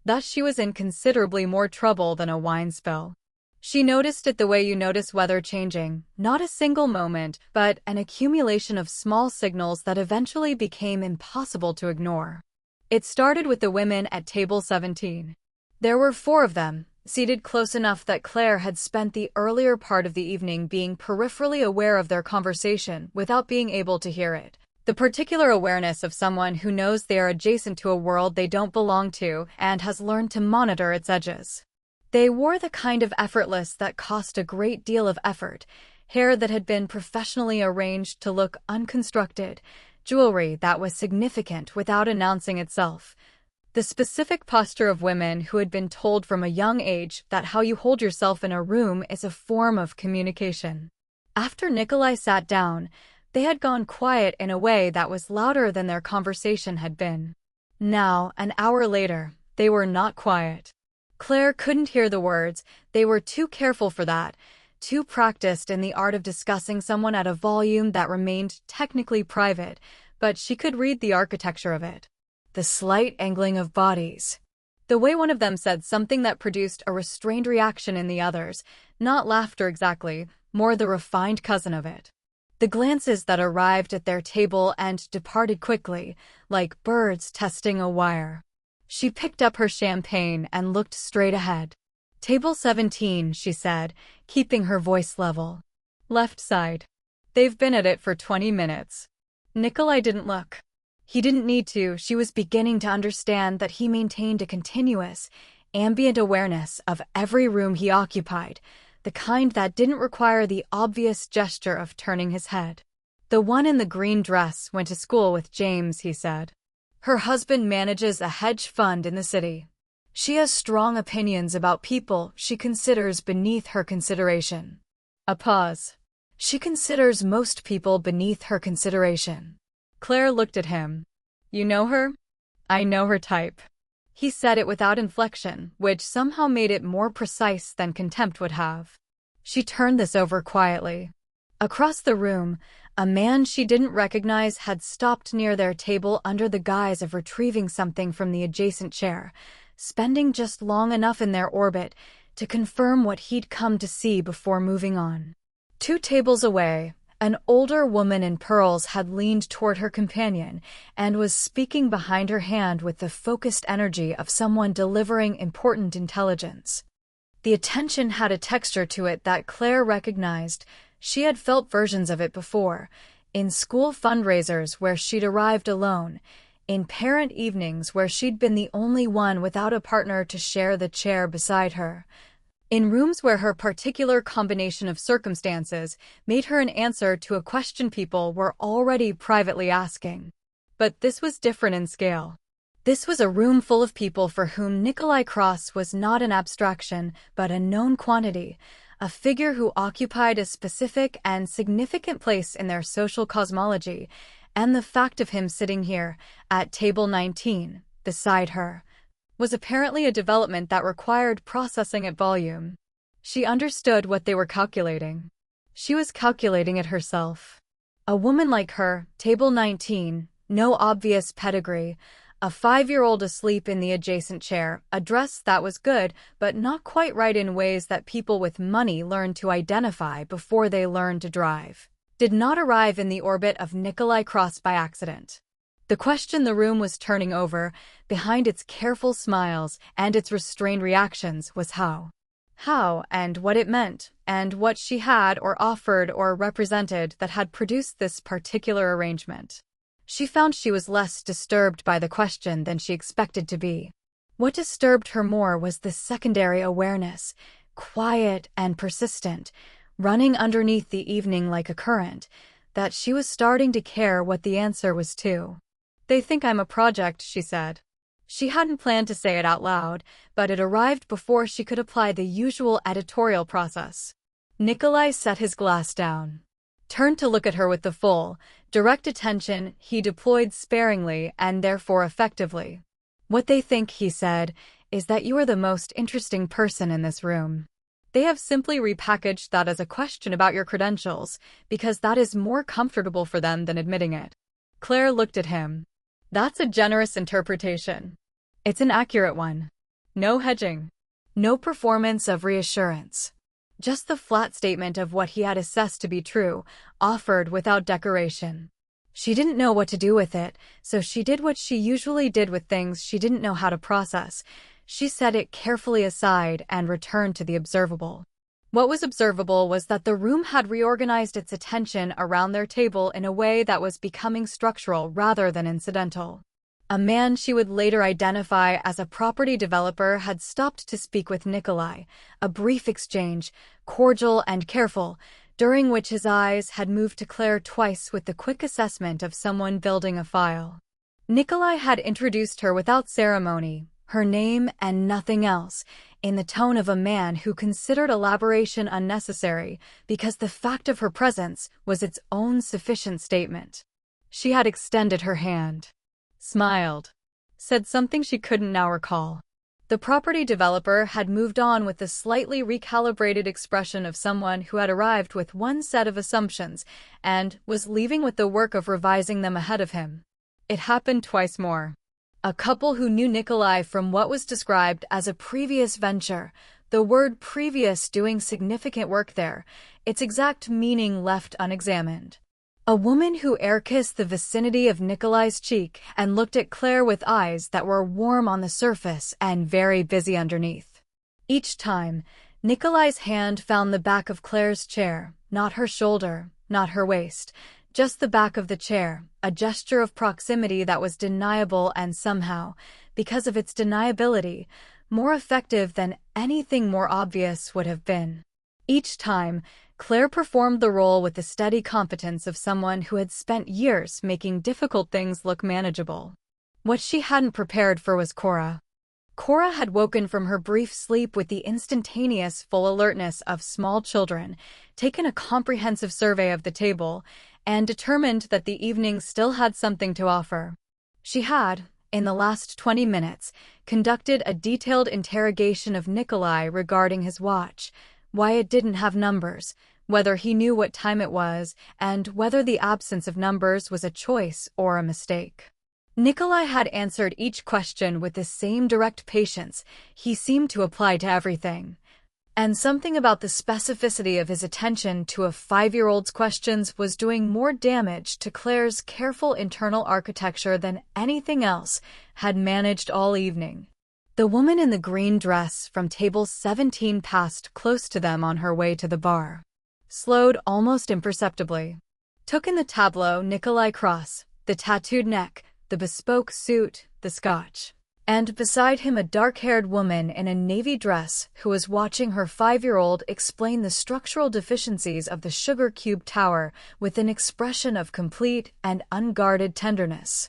Thus she was in considerably more trouble than a wine spill. She noticed it the way you notice weather changing, not a single moment, but an accumulation of small signals that eventually became impossible to ignore. It started with the women at table 17. There were 4 of them, seated close enough that Claire had spent the earlier part of the evening being peripherally aware of their conversation without being able to hear it. The particular awareness of someone who knows they are adjacent to a world they don't belong to and has learned to monitor its edges. They wore the kind of effortless that cost a great deal of effort, hair that had been professionally arranged to look unconstructed, jewelry that was significant without announcing itself. The specific posture of women who had been told from a young age that how you hold yourself in a room is a form of communication. After Nikolai sat down, they had gone quiet in a way that was louder than their conversation had been. Now, an hour later, they were not quiet. Claire couldn't hear the words, they were too careful for that, too practiced in the art of discussing someone at a volume that remained technically private, but she could read the architecture of it. The slight angling of bodies. The way one of them said something that produced a restrained reaction in the others, not laughter exactly, more the refined cousin of it. The glances that arrived at their table and departed quickly, like birds testing a wire. She picked up her champagne and looked straight ahead. Table 17, she said, keeping her voice level. Left side. They've been at it for 20 minutes. Nikolai didn't look. He didn't need to. She was beginning to understand that he maintained a continuous, ambient awareness of every room he occupied, the kind that didn't require the obvious gesture of turning his head. The one in the green dress went to school with James, he said. Her husband manages a hedge fund in the city. She has strong opinions about people she considers beneath her consideration. A pause. She considers most people beneath her consideration. Claire looked at him. You know her? I know her type. He said it without inflection, which somehow made it more precise than contempt would have. She turned this over quietly. Across the room, a man she didn't recognize had stopped near their table under the guise of retrieving something from the adjacent chair, spending just long enough in their orbit to confirm what he'd come to see before moving on. 2 tables away, an older woman in pearls had leaned toward her companion and was speaking behind her hand with the focused energy of someone delivering important intelligence. The attention had a texture to it that Claire recognized. She had felt versions of it before, in school fundraisers where she'd arrived alone, in parent evenings where she'd been the only one without a partner to share the chair beside her, in rooms where her particular combination of circumstances made her an answer to a question people were already privately asking. But this was different in scale. This was a room full of people for whom Nikolai Cross was not an abstraction, but a known quantity, a figure who occupied a specific and significant place in their social cosmology, and the fact of him sitting here, at table 19, beside her, was apparently a development that required processing at volume. She understood what they were calculating. She was calculating it herself. A woman like her, table 19, no obvious pedigree, a 5-year-old asleep in the adjacent chair, a dress that was good but not quite right in ways that people with money learn to identify before they learn to drive, did not arrive in the orbit of Nikolai Cross by accident. The question the room was turning over, behind its careful smiles and its restrained reactions, was how. How, and what it meant, and what she had or offered or represented that had produced this particular arrangement. She found she was less disturbed by the question than she expected to be. What disturbed her more was the secondary awareness, quiet and persistent, running underneath the evening like a current, that she was starting to care what the answer was to. They think I'm a project, she said. She hadn't planned to say it out loud, but it arrived before she could apply the usual editorial process. Nikolai set his glass down, turned to look at her with the full, direct attention he deployed sparingly and therefore effectively. What they think, he said, is that you are the most interesting person in this room. They have simply repackaged that as a question about your credentials, because that is more comfortable for them than admitting it. Claire looked at him. That's a generous interpretation. It's an accurate one. No hedging. No performance of reassurance. Just the flat statement of what he had assessed to be true, offered without decoration. She didn't know what to do with it, so she did what she usually did with things she didn't know how to process. She set it carefully aside and returned to the observable. What was observable was that the room had reorganized its attention around their table in a way that was becoming structural rather than incidental. A man she would later identify as a property developer had stopped to speak with Nikolai, a brief exchange, cordial and careful, during which his eyes had moved to Claire twice with the quick assessment of someone building a file. Nikolai had introduced her without ceremony, her name and nothing else, in the tone of a man who considered elaboration unnecessary because the fact of her presence was its own sufficient statement. She had extended her hand, smiled, said something she couldn't now recall. The property developer had moved on with the slightly recalibrated expression of someone who had arrived with one set of assumptions and was leaving with the work of revising them ahead of him. It happened twice more. A couple who knew Nikolai from what was described as a previous venture, the word previous doing significant work there, its exact meaning left unexamined. A woman who air-kissed the vicinity of Nikolai's cheek and looked at Claire with eyes that were warm on the surface and very busy underneath. Each time, Nikolai's hand found the back of Claire's chair, not her shoulder, not her waist, just the back of the chair, a gesture of proximity that was deniable and somehow, because of its deniability, more effective than anything more obvious would have been. Each time, Claire performed the role with the steady competence of someone who had spent years making difficult things look manageable. What she hadn't prepared for was Cora. Cora had woken from her brief sleep with the instantaneous full alertness of small children, taken a comprehensive survey of the table, and determined that the evening still had something to offer. She had, in the last 20 minutes, conducted a detailed interrogation of Nikolai regarding his watch, why it didn't have numbers, whether he knew what time it was, and whether the absence of numbers was a choice or a mistake. Nikolai had answered each question with the same direct patience he seemed to apply to everything. And something about the specificity of his attention to a 5-year-old's questions was doing more damage to Claire's careful internal architecture than anything else had managed all evening. The woman in the green dress from table 17 passed close to them on her way to the bar. Slowed almost imperceptibly. Took in the tableau Nikolai Cross, the tattooed neck, the bespoke suit, the scotch. And beside him a dark-haired woman in a navy dress who was watching her 5-year-old explain the structural deficiencies of the sugar cube tower with an expression of complete and unguarded tenderness.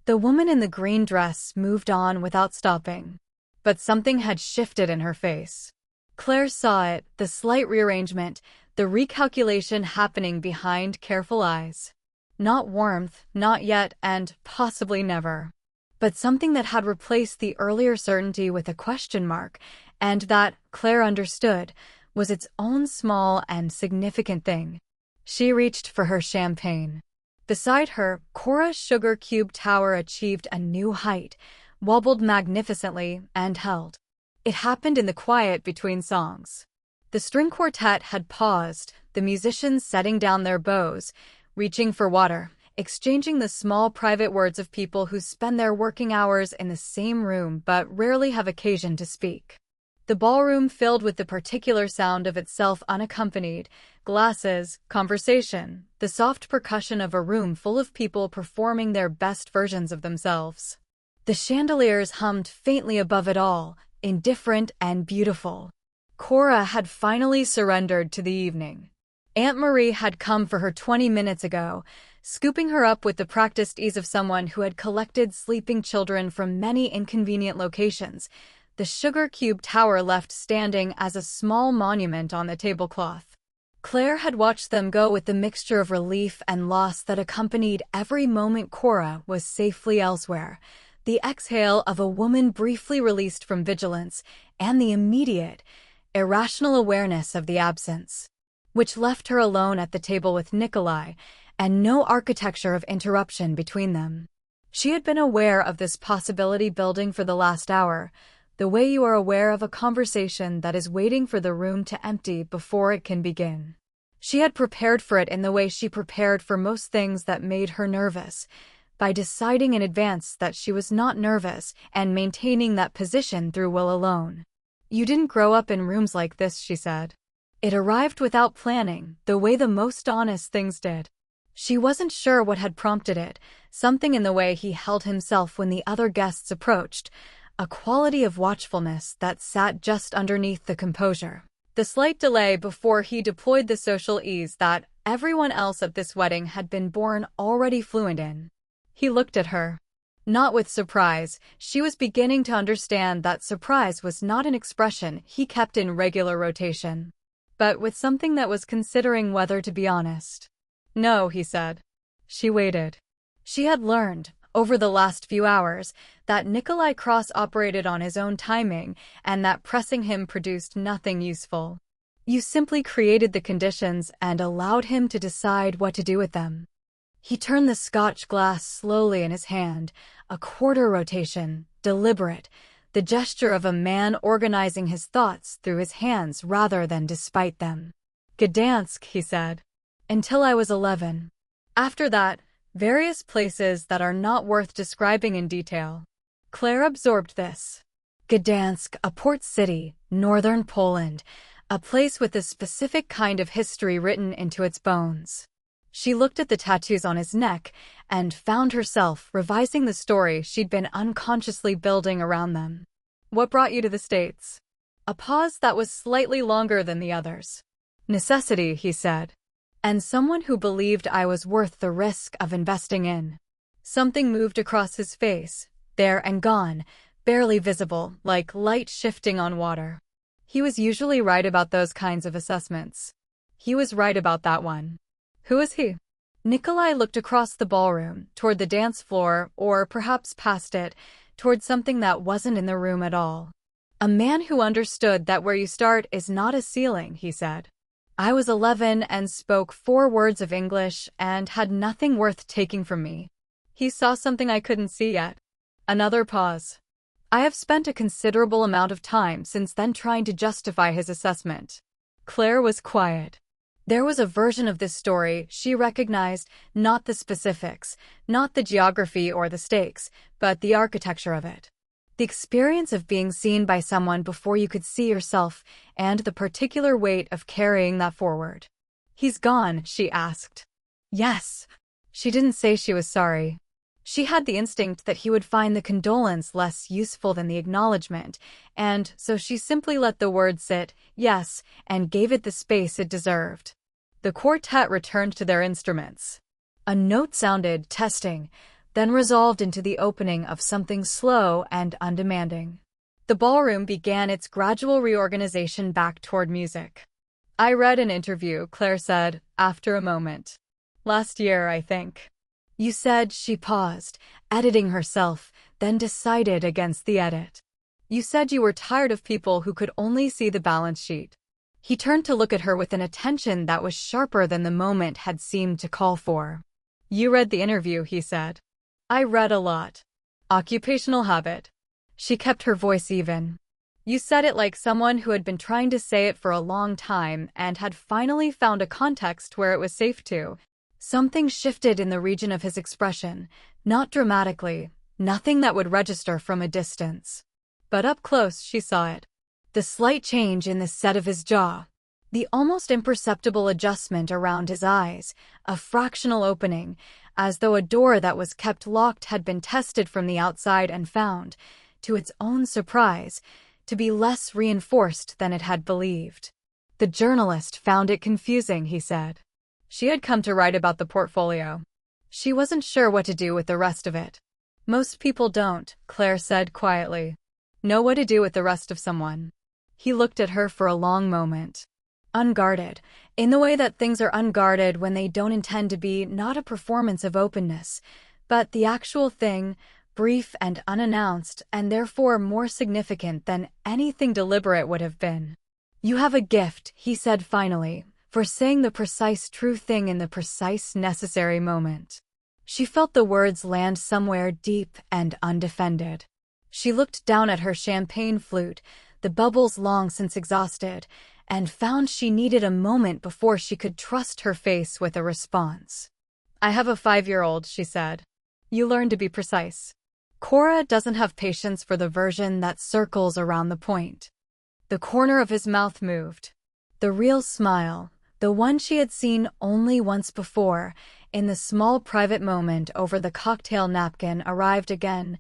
The woman in the green dress moved on without stopping. But something had shifted in her face. Claire saw it, the slight rearrangement, the recalculation happening behind careful eyes. Not warmth, not yet, and possibly never. But something that had replaced the earlier certainty with a question mark, and that, Claire understood, was its own small and significant thing. She reached for her champagne. Beside her, Cora's sugar cube tower achieved a new height, wobbled magnificently, and held. It happened in the quiet between songs. The string quartet had paused, the musicians setting down their bows, reaching for water, exchanging the small private words of people who spend their working hours in the same room but rarely have occasion to speak. The ballroom filled with the particular sound of itself unaccompanied, glasses, conversation, the soft percussion of a room full of people performing their best versions of themselves. The chandeliers hummed faintly above it all, indifferent and beautiful. Cora had finally surrendered to the evening. Aunt Marie had come for her 20 minutes ago, scooping her up with the practiced ease of someone who had collected sleeping children from many inconvenient locations, the sugar cube tower left standing as a small monument on the tablecloth. Claire had watched them go with the mixture of relief and loss that accompanied every moment Cora was safely elsewhere, the exhale of a woman briefly released from vigilance, and the immediate, irrational awareness of the absence, which left her alone at the table with Nikolai, and no architecture of interruption between them. She had been aware of this possibility building for the last hour, the way you are aware of a conversation that is waiting for the room to empty before it can begin. She had prepared for it in the way she prepared for most things that made her nervous, by deciding in advance that she was not nervous and maintaining that position through will alone. "You didn't grow up in rooms like this," she said. It arrived without planning, the way the most honest things did. She wasn't sure what had prompted it, something in the way he held himself when the other guests approached, a quality of watchfulness that sat just underneath the composure. The slight delay before he deployed the social ease that everyone else at this wedding had been born already fluent in. He looked at her. Not with surprise, she was beginning to understand that surprise was not an expression he kept in regular rotation, but with something that was considering whether to be honest. "No," he said. She waited. She had learned, over the last few hours, that Nikolai Cross operated on his own timing and that pressing him produced nothing useful. You simply created the conditions and allowed him to decide what to do with them. He turned the scotch glass slowly in his hand, a quarter rotation, deliberate, the gesture of a man organizing his thoughts through his hands rather than despite them. "Gdansk," he said. "Until I was 11. After that, various places that are not worth describing in detail. Claire absorbed this. Gdansk, a port city, northern Poland, a place with a specific kind of history written into its bones. She looked at the tattoos on his neck and found herself revising the story she'd been unconsciously building around them. What brought you to the States? A pause that was slightly longer than the others. Necessity, he said. And someone who believed I was worth the risk of investing in. Something moved across his face, there and gone, barely visible, like light shifting on water. He was usually right about those kinds of assessments. He was right about that one. Who is he? Nikolai looked across the ballroom, toward the dance floor, or perhaps past it, toward something that wasn't in the room at all. A man who understood that where you start is not a ceiling, he said. I was 11 and spoke 4 words of English and had nothing worth taking from me. He saw something I couldn't see yet. Another pause. I have spent a considerable amount of time since then trying to justify his assessment. Claire was quiet. There was a version of this story she recognized, not the specifics, not the geography or the stakes, but the architecture of it. The experience of being seen by someone before you could see yourself, and the particular weight of carrying that forward. He's gone, she asked. Yes. She didn't say she was sorry. She had the instinct that he would find the condolence less useful than the acknowledgement, and so she simply let the word sit, yes, and gave it the space it deserved. The quartet returned to their instruments. A note sounded, testing, then resolved into the opening of something slow and undemanding. The ballroom began its gradual reorganization back toward music. I read an interview, Claire said, after a moment. Last year, I think. You said, she paused, editing herself, then decided against the edit. You said you were tired of people who could only see the balance sheet. He turned to look at her with an attention that was sharper than the moment had seemed to call for. You read the interview, he said. I read a lot. Occupational habit. She kept her voice even. You said it like someone who had been trying to say it for a long time and had finally found a context where it was safe to. Something shifted in the region of his expression, not dramatically, nothing that would register from a distance. But up close she saw it. The slight change in the set of his jaw. The almost imperceptible adjustment around his eyes, a fractional opening, as though a door that was kept locked had been tested from the outside and found, to its own surprise, to be less reinforced than it had believed. The journalist found it confusing, he said. She had come to write about the portfolio. She wasn't sure what to do with the rest of it. Most people don't, Claire said quietly. Know what to do with the rest of someone. He looked at her for a long moment. Unguarded, in the way that things are unguarded when they don't intend to be, not a performance of openness, but the actual thing, brief and unannounced, and therefore more significant than anything deliberate would have been. You have a gift, he said finally, for saying the precise true thing in the precise necessary moment. She felt the words land somewhere deep and undefended. She looked down at her champagne flute, the bubbles long since exhausted, and found she needed a moment before she could trust her face with a response. I have a 5-year-old, she said. You learn to be precise. Cora doesn't have patience for the version that circles around the point. The corner of his mouth moved. The real smile, the one she had seen only once before, in the small private moment over the cocktail napkin, arrived again,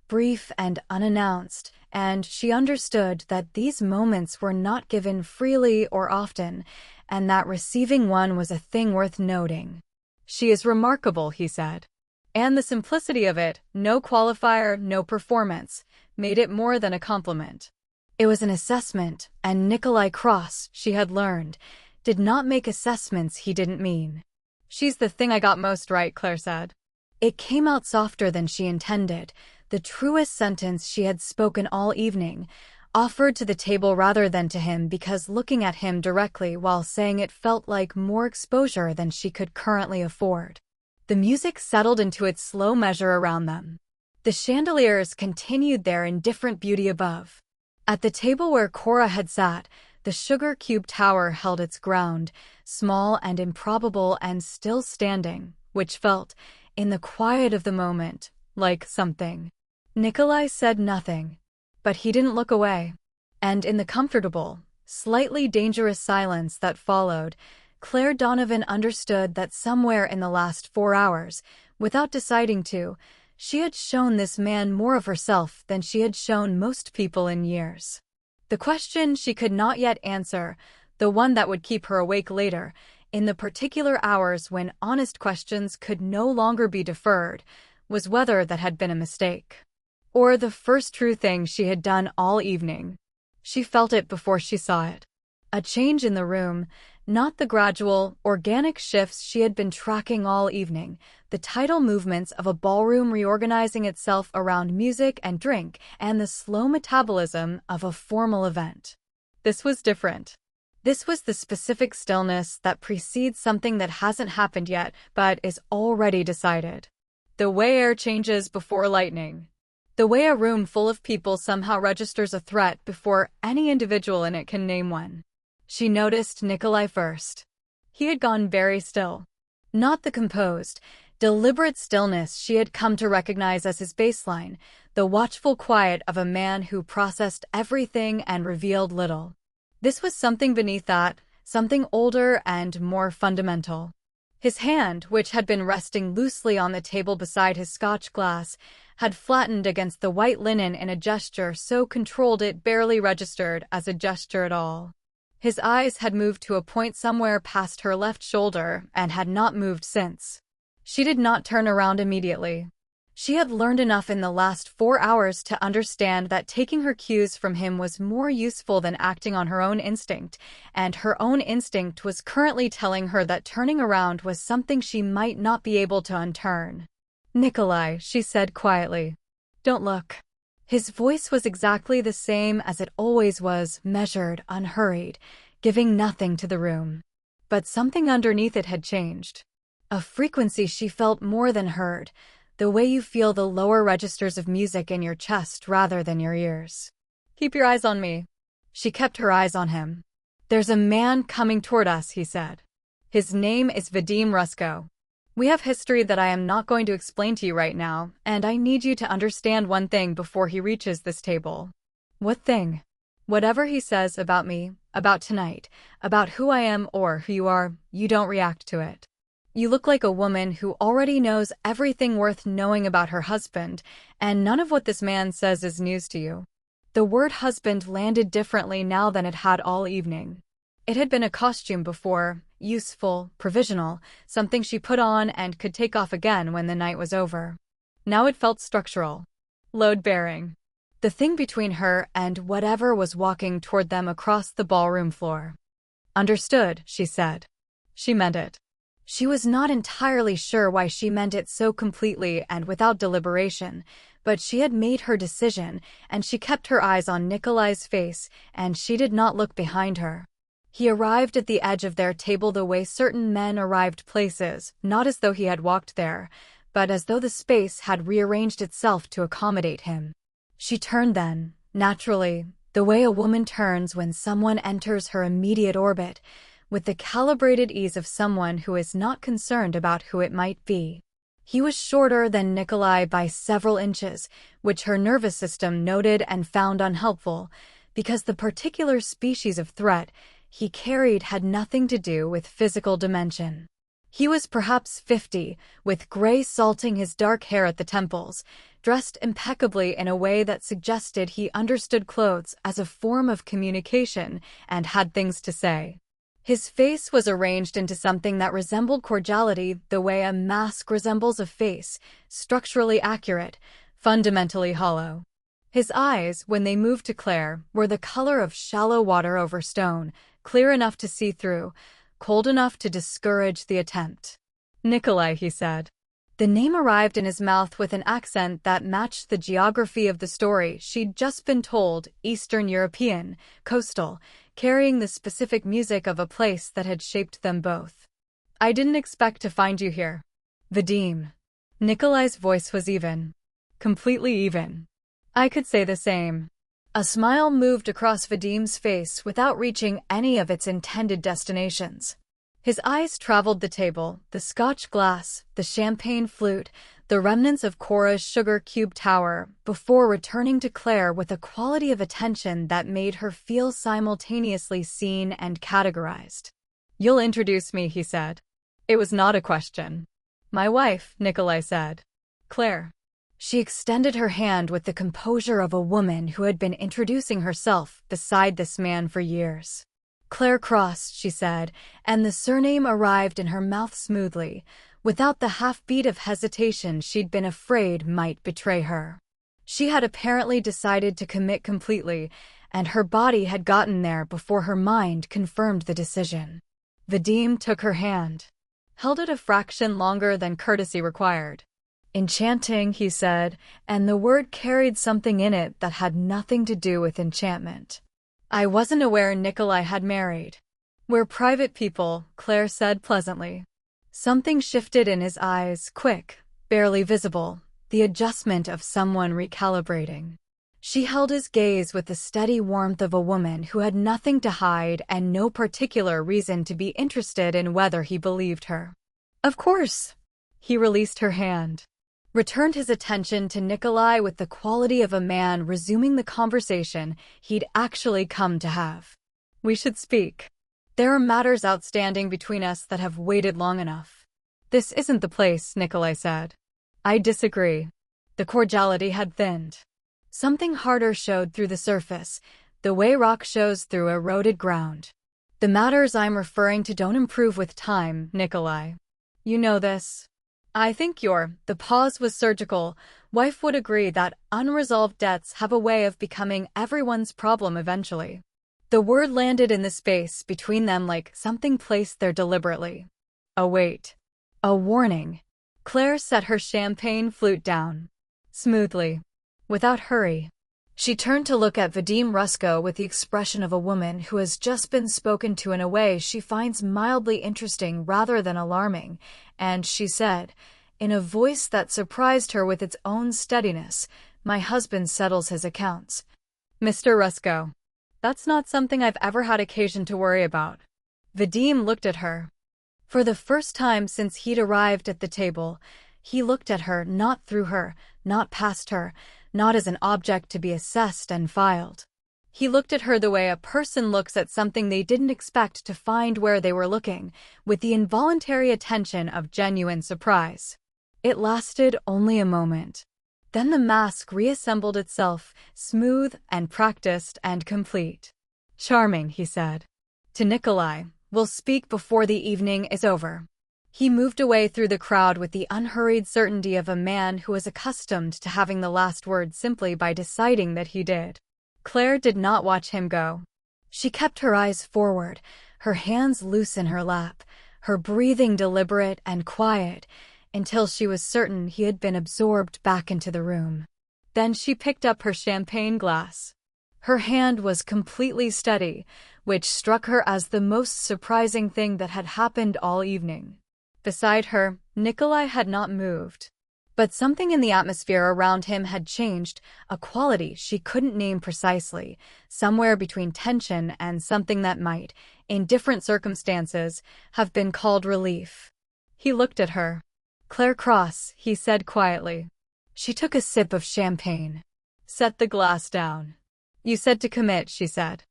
brief and unannounced, and she understood that these moments were not given freely or often, and that receiving one was a thing worth noting. She is remarkable, he said. And the simplicity of it, no qualifier, no performance, made it more than a compliment. It was an assessment, and Nikolai Cross, she had learned, did not make assessments he didn't mean. She's the thing I got most right, Claire said. It came out softer than she intended, the truest sentence she had spoken all evening, offered to the table rather than to him because looking at him directly while saying it felt like more exposure than she could currently afford. The music settled into its slow measure around them. The chandeliers continued their indifferent beauty above. At the table where Cora had sat, the sugar cube tower held its ground, small and improbable and still standing, which felt, in the quiet of the moment, like something. Nikolai said nothing, but he didn't look away. And in the comfortable, slightly dangerous silence that followed, Claire Donovan understood that somewhere in the last 4 hours, without deciding to, she had shown this man more of herself than she had shown most people in years. The question she could not yet answer, the one that would keep her awake later, in the particular hours when honest questions could no longer be deferred, was whether that had been a mistake. Or the first true thing she had done all evening. She felt it before she saw it. A change in the room, not the gradual, organic shifts she had been tracking all evening, the tidal movements of a ballroom reorganizing itself around music and drink, and the slow metabolism of a formal event. This was different. This was the specific stillness that precedes something that hasn't happened yet, but is already decided. The way air changes before lightning. The way a room full of people somehow registers a threat before any individual in it can name one. She noticed Nikolai first. He had gone very still. Not the composed, deliberate stillness she had come to recognize as his baseline, the watchful quiet of a man who processed everything and revealed little. This was something beneath that, something older and more fundamental. His hand, which had been resting loosely on the table beside his scotch glass, had flattened against the white linen in a gesture so controlled it barely registered as a gesture at all. His eyes had moved to a point somewhere past her left shoulder and had not moved since. She did not turn around immediately. She had learned enough in the last 4 hours to understand that taking her cues from him was more useful than acting on her own instinct, and her own instinct was currently telling her that turning around was something she might not be able to unturn. "Nikolai," she said quietly. "Don't look." His voice was exactly the same as it always was, measured, unhurried, giving nothing to the room. But something underneath it had changed. A frequency she felt more than heard, the way you feel the lower registers of music in your chest rather than your ears. "Keep your eyes on me." She kept her eyes on him. "There's a man coming toward us," he said. "His name is Vadim Rusko. We have history that I am not going to explain to you right now, and I need you to understand one thing before he reaches this table." "What thing?" "Whatever he says about me, about tonight, about who I am or who you are, you don't react to it. You look like a woman who already knows everything worth knowing about her husband, and none of what this man says is news to you." The word husband landed differently now than it had all evening. It had been a costume before, useful, provisional, something she put on and could take off again when the night was over. Now it felt structural, load-bearing. The thing between her and whatever was walking toward them across the ballroom floor. "Understood," she said. She meant it. She was not entirely sure why she meant it so completely and without deliberation, but she had made her decision, and she kept her eyes on Nikolai's face, and she did not look behind her. He arrived at the edge of their table the way certain men arrived places, not as though he had walked there, but as though the space had rearranged itself to accommodate him. She turned then, naturally, the way a woman turns when someone enters her immediate orbit, with the calibrated ease of someone who is not concerned about who it might be. He was shorter than Nikolai by several inches, which her nervous system noted and found unhelpful, because the particular species of threat he carried had nothing to do with physical dimension. He was perhaps 50, with gray salting his dark hair at the temples, dressed impeccably in a way that suggested he understood clothes as a form of communication and had things to say. His face was arranged into something that resembled cordiality the way a mask resembles a face, structurally accurate, fundamentally hollow. His eyes, when they moved to Claire, were the color of shallow water over stone, clear enough to see through, cold enough to discourage the attempt. "Nikolai," he said. The name arrived in his mouth with an accent that matched the geography of the story she'd just been told, Eastern European, coastal, carrying the specific music of a place that had shaped them both. "I didn't expect to find you here." "Vadim." Nikolai's voice was even. Completely even. "I could say the same." A smile moved across Vadim's face without reaching any of its intended destinations. His eyes traveled the table, the Scotch glass, the champagne flute, the remnants of Cora's sugar cube tower, before returning to Claire with a quality of attention that made her feel simultaneously seen and categorized. "You'll introduce me," he said. It was not a question. "My wife," Nikolai said. "Claire." She extended her hand with the composure of a woman who had been introducing herself beside this man for years. "Claire Cross," she said, and the surname arrived in her mouth smoothly, without the half-beat of hesitation she'd been afraid might betray her. She had apparently decided to commit completely, and her body had gotten there before her mind confirmed the decision. Vadim took her hand, held it a fraction longer than courtesy required. "Enchanting," he said, and the word carried something in it that had nothing to do with enchantment. "I wasn't aware Nikolai had married." "We're private people," Claire said pleasantly. Something shifted in his eyes, quick, barely visible, the adjustment of someone recalibrating. She held his gaze with the steady warmth of a woman who had nothing to hide and no particular reason to be interested in whether he believed her. "Of course." He released her hand, returned his attention to Nikolai with the quality of a man resuming the conversation he'd actually come to have. "We should speak. There are matters outstanding between us that have waited long enough." "This isn't the place," Nikolai said. "I disagree." The cordiality had thinned. Something harder showed through the surface, the way rock shows through eroded ground. "The matters I'm referring to don't improve with time, Nikolai. You know this. I think the pause was surgical. Wife would agree that unresolved debts have a way of becoming everyone's problem eventually." The word landed in the space between them like something placed there deliberately. A wait. A warning. Claire set her champagne flute down. Smoothly. Without hurry. She turned to look at Vadim Rusko with the expression of a woman who has just been spoken to in a way she finds mildly interesting rather than alarming, and she said, in a voice that surprised her with its own steadiness, "My husband settles his accounts." "Mr. Rusko. That's not something I've ever had occasion to worry about." Vadim looked at her. For the first time since he'd arrived at the table, he looked at her, not through her, not past her, not as an object to be assessed and filed. He looked at her the way a person looks at something they didn't expect to find where they were looking, with the involuntary attention of genuine surprise. It lasted only a moment. Then the mask reassembled itself, smooth and practiced and complete. "Charming," he said. To Nikolai, "We'll speak before the evening is over." He moved away through the crowd with the unhurried certainty of a man who was accustomed to having the last word simply by deciding that he did. Claire did not watch him go. She kept her eyes forward, her hands loose in her lap, her breathing deliberate and quiet, until she was certain he had been absorbed back into the room. Then she picked up her champagne glass. Her hand was completely steady, which struck her as the most surprising thing that had happened all evening. Beside her, Nikolai had not moved. But something in the atmosphere around him had changed, a quality she couldn't name precisely, somewhere between tension and something that might, in different circumstances, have been called relief. He looked at her. "Claire Cross," he said quietly. She took a sip of champagne. Set the glass down. "You said to commit," she said.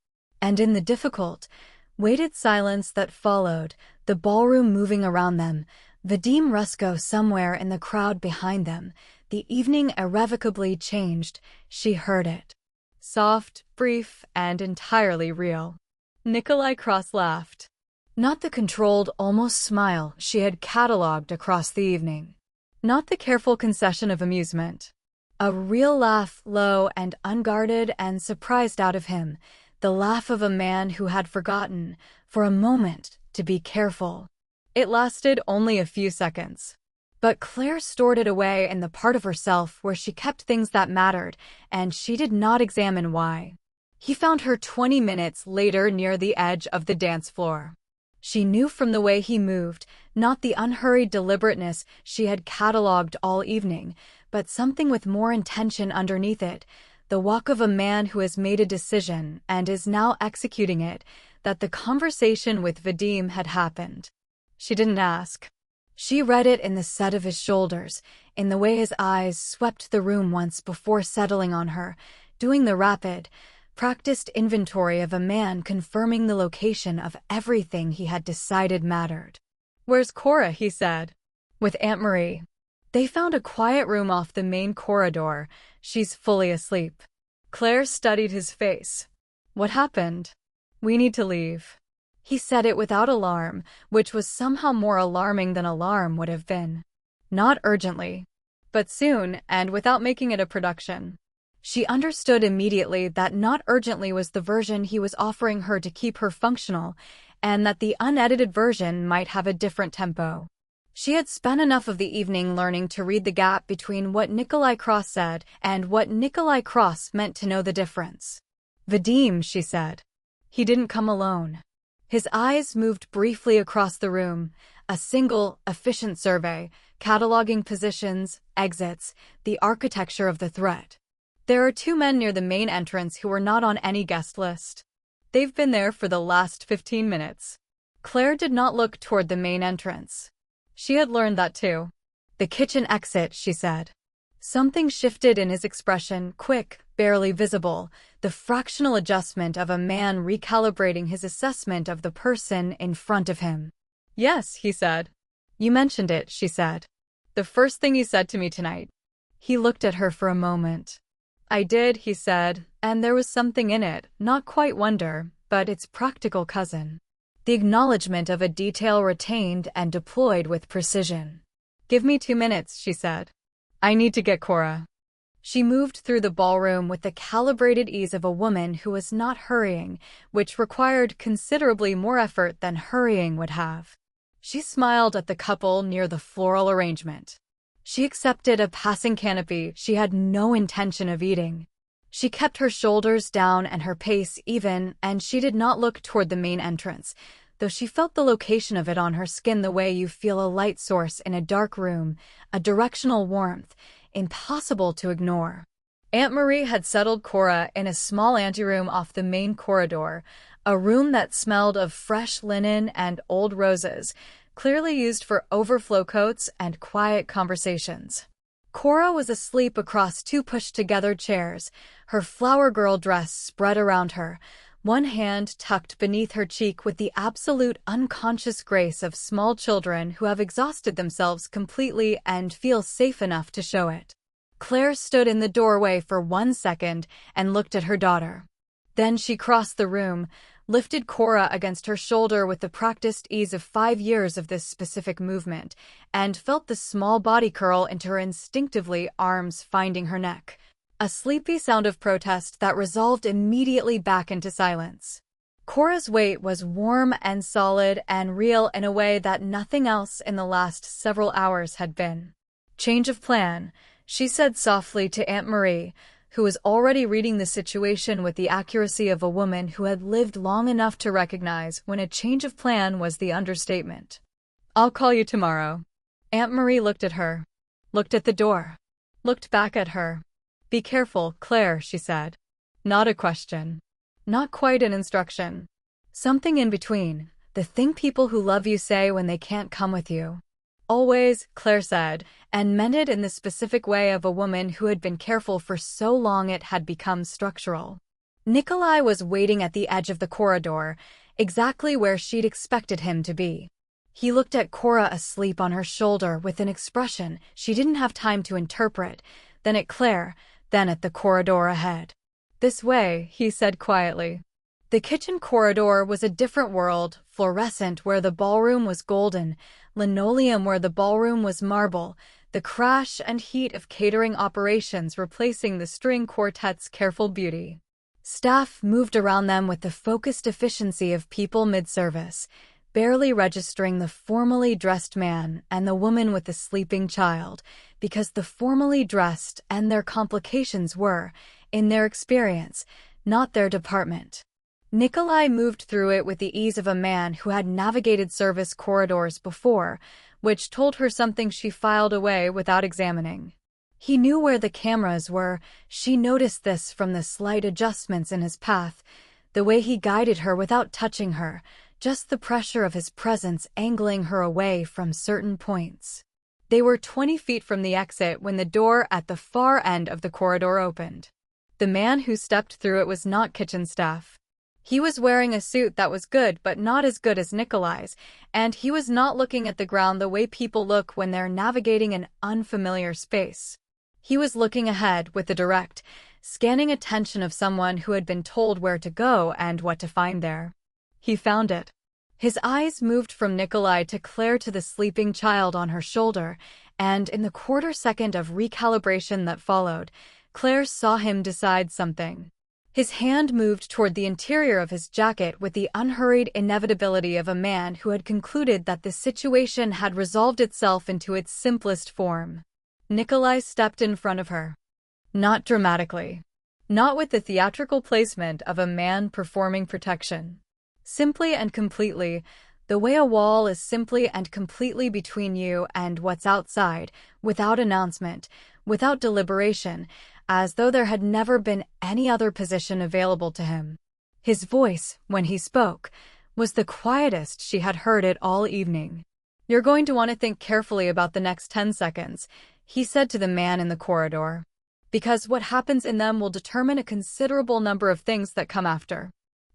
And in the difficult, weighted silence that followed, the ballroom moving around them, Vadim Rusko somewhere in the crowd behind them, the evening irrevocably changed. She heard it. Soft, brief, and entirely real. Nikolai Cross laughed. Not the controlled, almost smile she had catalogued across the evening. Not the careful concession of amusement. A real laugh, low and unguarded and surprised out of him, the laugh of a man who had forgotten, for a moment, to be careful. It lasted only a few seconds. But Claire stored it away in the part of herself where she kept things that mattered, and she did not examine why. He found her 20 minutes later near the edge of the dance floor. She knew from the way he moved, not the unhurried deliberateness she had catalogued all evening, but something with more intention underneath it, the walk of a man who has made a decision and is now executing it, that the conversation with Vadim had happened. She didn't ask. She read it in the set of his shoulders, in the way his eyes swept the room once before settling on her, doing the rapid, practiced inventory of a man confirming the location of everything he had decided mattered. "Where's Cora?" he said. "With Aunt Marie. They found a quiet room off the main corridor. She's fully asleep." Claire studied his face. "What happened?" "We need to leave." He said it without alarm, which was somehow more alarming than alarm would have been. Not urgently, but soon, and without making it a production. She understood immediately that not urgently was the version he was offering her to keep her functional, and that the unedited version might have a different tempo. She had spent enough of the evening learning to read the gap between what Nikolai Cross said and what Nikolai Cross meant to know the difference. "Vadim," she said. "He didn't come alone." His eyes moved briefly across the room, a single, efficient survey, cataloging positions, exits, the architecture of the threat. "There are 2 men near the main entrance who were not on any guest list. They've been there for the last 15 minutes. Claire did not look toward the main entrance. She had learned that too. "The kitchen exit," she said. Something shifted in his expression, quick, barely visible, the fractional adjustment of a man recalibrating his assessment of the person in front of him. "Yes," he said. "You mentioned it," she said. "The first thing you said to me tonight." He looked at her for a moment. "I did," he said, and there was something in it, not quite wonder, but its practical cousin. The acknowledgement of a detail retained and deployed with precision. "Give me 2 minutes," she said. "I need to get Cora." She moved through the ballroom with the calibrated ease of a woman who was not hurrying, which required considerably more effort than hurrying would have. She smiled at the couple near the floral arrangement. She accepted a passing canopy she had no intention of eating. She kept her shoulders down and her pace even, and she did not look toward the main entrance, though she felt the location of it on her skin the way you feel a light source in a dark room, a directional warmth, impossible to ignore. Aunt Marie had settled Cora in a small anteroom off the main corridor, a room that smelled of fresh linen and old roses, clearly used for overflow coats and quiet conversations. Cora was asleep across 2 pushed-together chairs, her flower girl dress spread around her, one hand tucked beneath her cheek with the absolute unconscious grace of small children who have exhausted themselves completely and feel safe enough to show it. Claire stood in the doorway for 1 second and looked at her daughter. Then she crossed the room, lifted Cora against her shoulder with the practiced ease of 5 years of this specific movement, and felt the small body curl into her instinctively, arms finding her neck. A sleepy sound of protest that resolved immediately back into silence. Cora's weight was warm and solid and real in a way that nothing else in the last several hours had been. "Change of plan," she said softly to Aunt Marie, who was already reading the situation with the accuracy of a woman who had lived long enough to recognize when a change of plan was the understatement. "I'll call you tomorrow." Aunt Marie looked at her, looked at the door, looked back at her. "Be careful, Claire," she said. Not a question. Not quite an instruction. Something in between, the thing people who love you say when they can't come with you. "Always," Claire said, and meant it in the specific way of a woman who had been careful for so long it had become structural. Nikolai was waiting at the edge of the corridor, exactly where she'd expected him to be. He looked at Cora asleep on her shoulder with an expression she didn't have time to interpret, then at Claire, then at the corridor ahead. "This way," he said quietly. The kitchen corridor was a different world, fluorescent where the ballroom was golden, linoleum where the ballroom was marble, the crash and heat of catering operations replacing the string quartet's careful beauty. Staff moved around them with the focused efficiency of people mid-service, barely registering the formally dressed man and the woman with the sleeping child, because the formally dressed and their complications were, in their experience, not their department. Nikolai moved through it with the ease of a man who had navigated service corridors before, which told her something she filed away without examining. He knew where the cameras were. She noticed this from the slight adjustments in his path, the way he guided her without touching her, just the pressure of his presence angling her away from certain points. They were 20 feet from the exit when the door at the far end of the corridor opened. The man who stepped through it was not kitchen staff. He was wearing a suit that was good but not as good as Nikolai's, and he was not looking at the ground the way people look when they're navigating an unfamiliar space. He was looking ahead with the direct, scanning attention of someone who had been told where to go and what to find there. He found it. His eyes moved from Nikolai to Claire to the sleeping child on her shoulder, and in the quarter second of recalibration that followed, Claire saw him decide something. His hand moved toward the interior of his jacket with the unhurried inevitability of a man who had concluded that the situation had resolved itself into its simplest form. Nikolai stepped in front of her. Not dramatically. Not with the theatrical placement of a man performing protection. Simply and completely, the way a wall is simply and completely between you and what's outside, without announcement, without deliberation, as though there had never been any other position available to him. His voice, when he spoke, was the quietest she had heard it all evening. "You're going to want to think carefully about the next 10 seconds, he said to the man in the corridor. Because what happens in them will determine a considerable number of things that come after.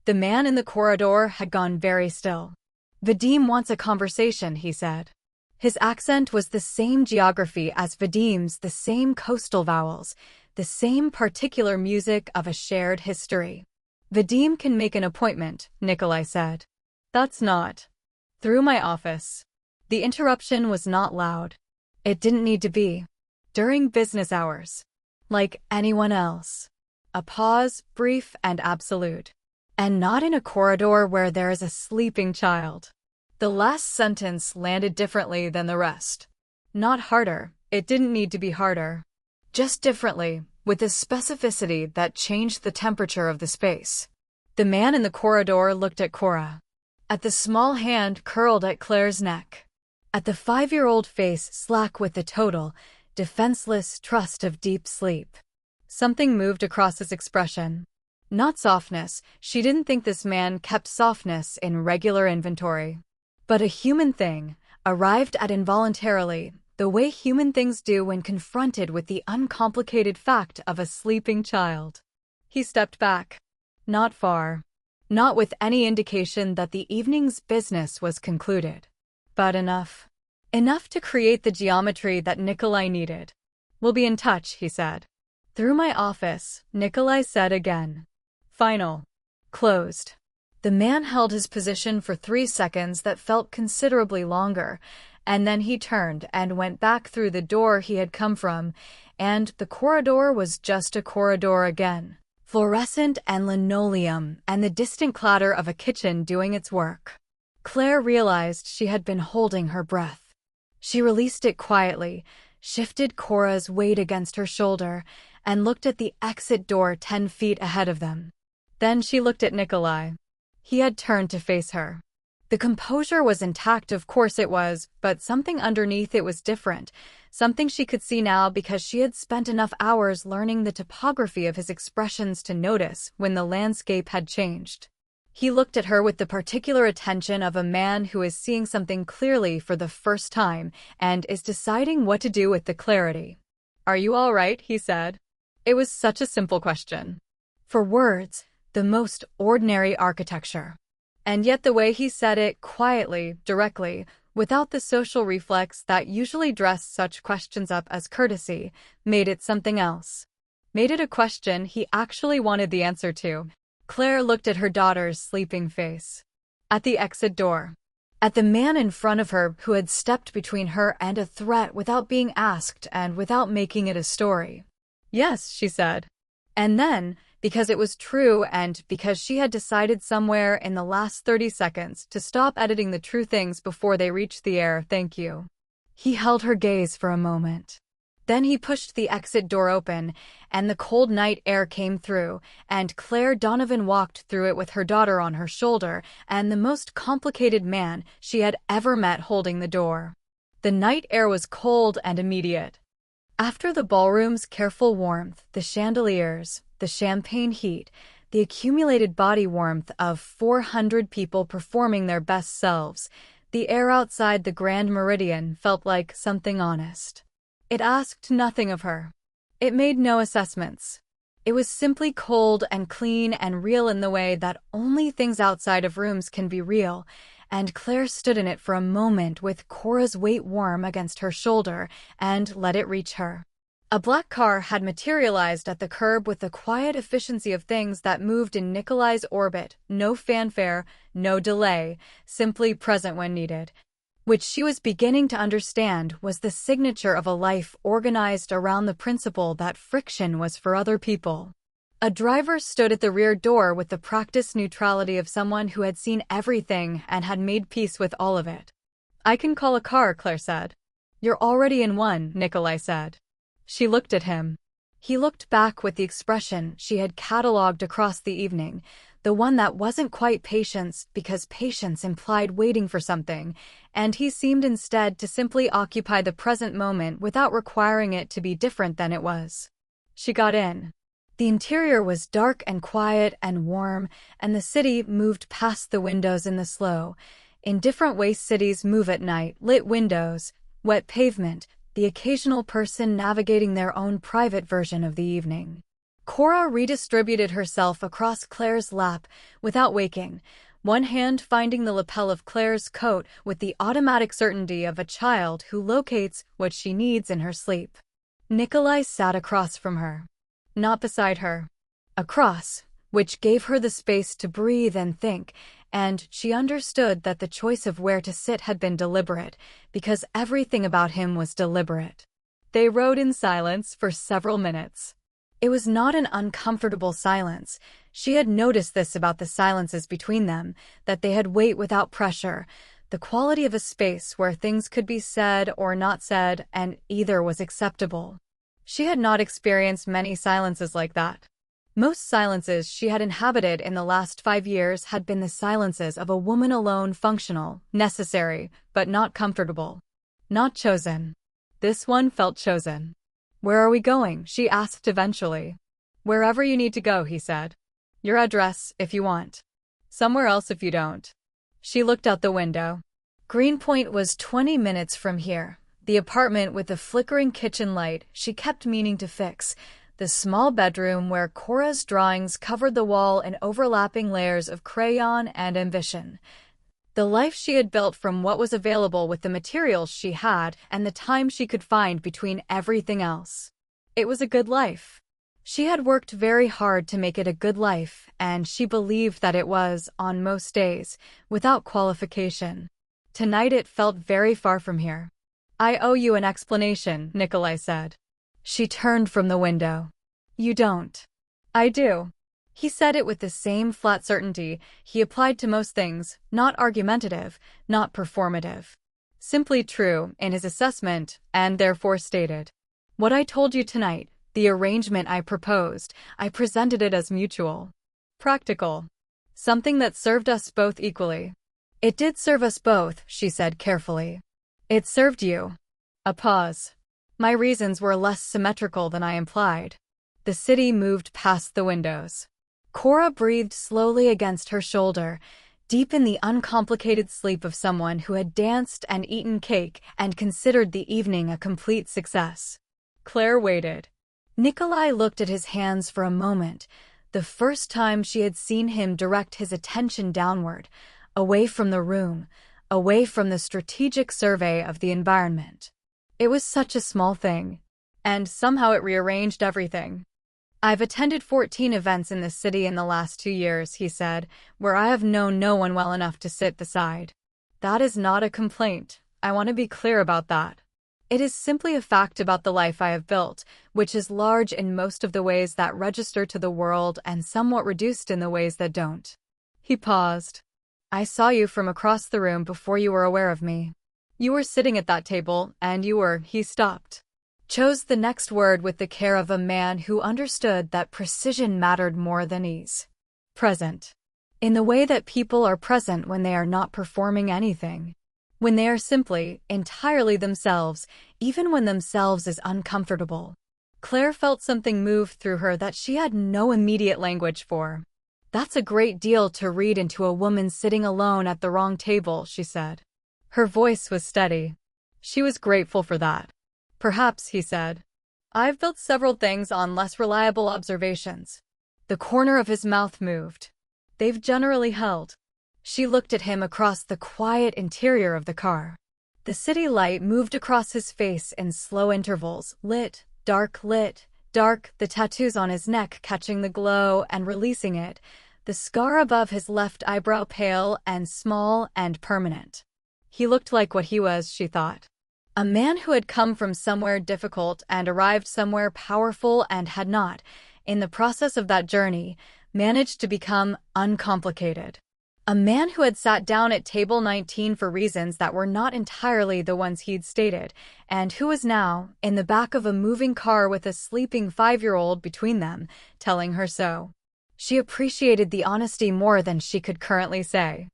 The man in the corridor had gone very still. Vadim wants a conversation, he said. His accent was the same geography as Vadim's, the same coastal vowels, the same particular music of a shared history. Vadim can make an appointment, Nikolai said. That's not. Through my office. The interruption was not loud. It didn't need to be. During business hours. Like anyone else. A pause, brief and absolute. And not in a corridor where there is a sleeping child. The last sentence landed differently than the rest. Not harder, it didn't need to be harder. Just differently, with a specificity that changed the temperature of the space. The man in the corridor looked at Cora. At the small hand curled at Claire's neck. At the 5-year-old face slack with the total, defenseless trust of deep sleep. Something moved across his expression. Not softness, she didn't think this man kept softness in regular inventory. But a human thing, arrived at involuntarily, the way human things do when confronted with the uncomplicated fact of a sleeping child. He stepped back. Not far. Not with any indication that the evening's business was concluded. But enough. Enough to create the geometry that Nikolai needed. We'll be in touch, he said. Through my office, Nikolai said again. Final. Closed. The man held his position for 3 seconds that felt considerably longer, and then he turned and went back through the door he had come from, and the corridor was just a corridor again. Fluorescent and linoleum and the distant clatter of a kitchen doing its work. Claire realized she had been holding her breath. She released it quietly, shifted Cora's weight against her shoulder, and looked at the exit door 10 feet ahead of them. Then she looked at Nikolai. He had turned to face her. The composure was intact, of course it was, but something underneath it was different, something she could see now because she had spent enough hours learning the topography of his expressions to notice when the landscape had changed. He looked at her with the particular attention of a man who is seeing something clearly for the first time and is deciding what to do with the clarity. Are you all right? He said. It was such a simple question. For words, the most ordinary architecture. And yet the way he said it, quietly, directly, without the social reflex that usually dressed such questions up as courtesy, made it something else. Made it a question he actually wanted the answer to. Claire looked at her daughter's sleeping face. At the exit door. At the man in front of her who had stepped between her and a threat without being asked and without making it a story. Yes, she said. And then, because it was true and because she had decided somewhere in the last 30 seconds to stop editing the true things before they reached the air, thank you. He held her gaze for a moment. Then he pushed the exit door open, and the cold night air came through, and Claire Donovan walked through it with her daughter on her shoulder and the most complicated man she had ever met holding the door. The night air was cold and immediate. After the ballroom's careful warmth, the chandeliers, the champagne heat, the accumulated body warmth of 400 people performing their best selves. The air outside the Grand Meridian felt like something honest. It asked nothing of her. It made no assessments. It was simply cold and clean and real in the way that only things outside of rooms can be real, and Claire stood in it for a moment with Cora's weight warm against her shoulder and let it reach her. A black car had materialized at the curb with the quiet efficiency of things that moved in Nikolai's orbit, no fanfare, no delay, simply present when needed. Which she was beginning to understand was the signature of a life organized around the principle that friction was for other people. A driver stood at the rear door with the practiced neutrality of someone who had seen everything and had made peace with all of it. "I can call a car," Claire said. "You're already in one," Nikolai said. She looked at him. He looked back with the expression she had catalogued across the evening, the one that wasn't quite patience because patience implied waiting for something, and he seemed instead to simply occupy the present moment without requiring it to be different than it was. She got in. The interior was dark and quiet and warm, and the city moved past the windows in the slow, in different ways cities move at night, lit windows, wet pavement, the occasional person navigating their own private version of the evening. Cora redistributed herself across Claire's lap without waking, one hand finding the lapel of Claire's coat with the automatic certainty of a child who locates what she needs in her sleep. Nikolai sat across from her. Not beside her. Across, which gave her the space to breathe and think, and she understood that the choice of where to sit had been deliberate, because everything about him was deliberate. They rode in silence for several minutes. It was not an uncomfortable silence. She had noticed this about the silences between them, that they had weight without pressure, the quality of a space where things could be said or not said, and either was acceptable. She had not experienced many silences like that. Most silences she had inhabited in the last 5 years had been the silences of a woman alone, functional, necessary, but not comfortable. Not chosen. This one felt chosen. "Where are we going?" she asked eventually. "Wherever you need to go," he said. "Your address, if you want. Somewhere else if you don't." She looked out the window. Greenpoint was 20 minutes from here. The apartment with the flickering kitchen light she kept meaning to fix. The small bedroom where Cora's drawings covered the wall in overlapping layers of crayon and ambition. The life she had built from what was available with the materials she had and the time she could find between everything else. It was a good life. She had worked very hard to make it a good life, and she believed that it was, on most days, without qualification. Tonight it felt very far from here. "I owe you an explanation," Nikolai said. She turned from the window. "You don't." "I do." He said it with the same flat certainty he applied to most things, not argumentative, not performative. Simply true in his assessment, and therefore stated. "What I told you tonight, the arrangement I proposed, I presented it as mutual. Practical. Something that served us both equally." "It did serve us both," she said carefully. "It served you." A pause. "My reasons were less symmetrical than I implied." The city moved past the windows. Cora breathed slowly against her shoulder, deep in the uncomplicated sleep of someone who had danced and eaten cake and considered the evening a complete success. Claire waited. Nikolai looked at his hands for a moment, the first time she had seen him direct his attention downward, away from the room, away from the strategic survey of the environment. It was such a small thing, and somehow it rearranged everything. "I've attended 14 events in this city in the last 2 years," he said, "where I have known no one well enough to sit beside. That is not a complaint. I want to be clear about that. It is simply a fact about the life I have built, which is large in most of the ways that register to the world and somewhat reduced in the ways that don't." He paused. "I saw you from across the room before you were aware of me. You were sitting at that table, and you were," he stopped. Chose the next word with the care of a man who understood that precision mattered more than ease. "Present. In the way that people are present when they are not performing anything. When they are simply, entirely themselves, even when themselves is uncomfortable." Claire felt something move through her that she had no immediate language for. "That's a great deal to read into a woman sitting alone at the wrong table," she said. Her voice was steady. She was grateful for that. "Perhaps," he said. "I've built several things on less reliable observations." The corner of his mouth moved. "They've generally held." She looked at him across the quiet interior of the car. The city light moved across his face in slow intervals, lit, dark, the tattoos on his neck catching the glow and releasing it, the scar above his left eyebrow pale and small and permanent. He looked like what he was, she thought. A man who had come from somewhere difficult and arrived somewhere powerful and had not, in the process of that journey, managed to become uncomplicated. A man who had sat down at table 19 for reasons that were not entirely the ones he'd stated, and who was now, in the back of a moving car with a sleeping 5-year-old between them, telling her so. She appreciated the honesty more than she could currently say.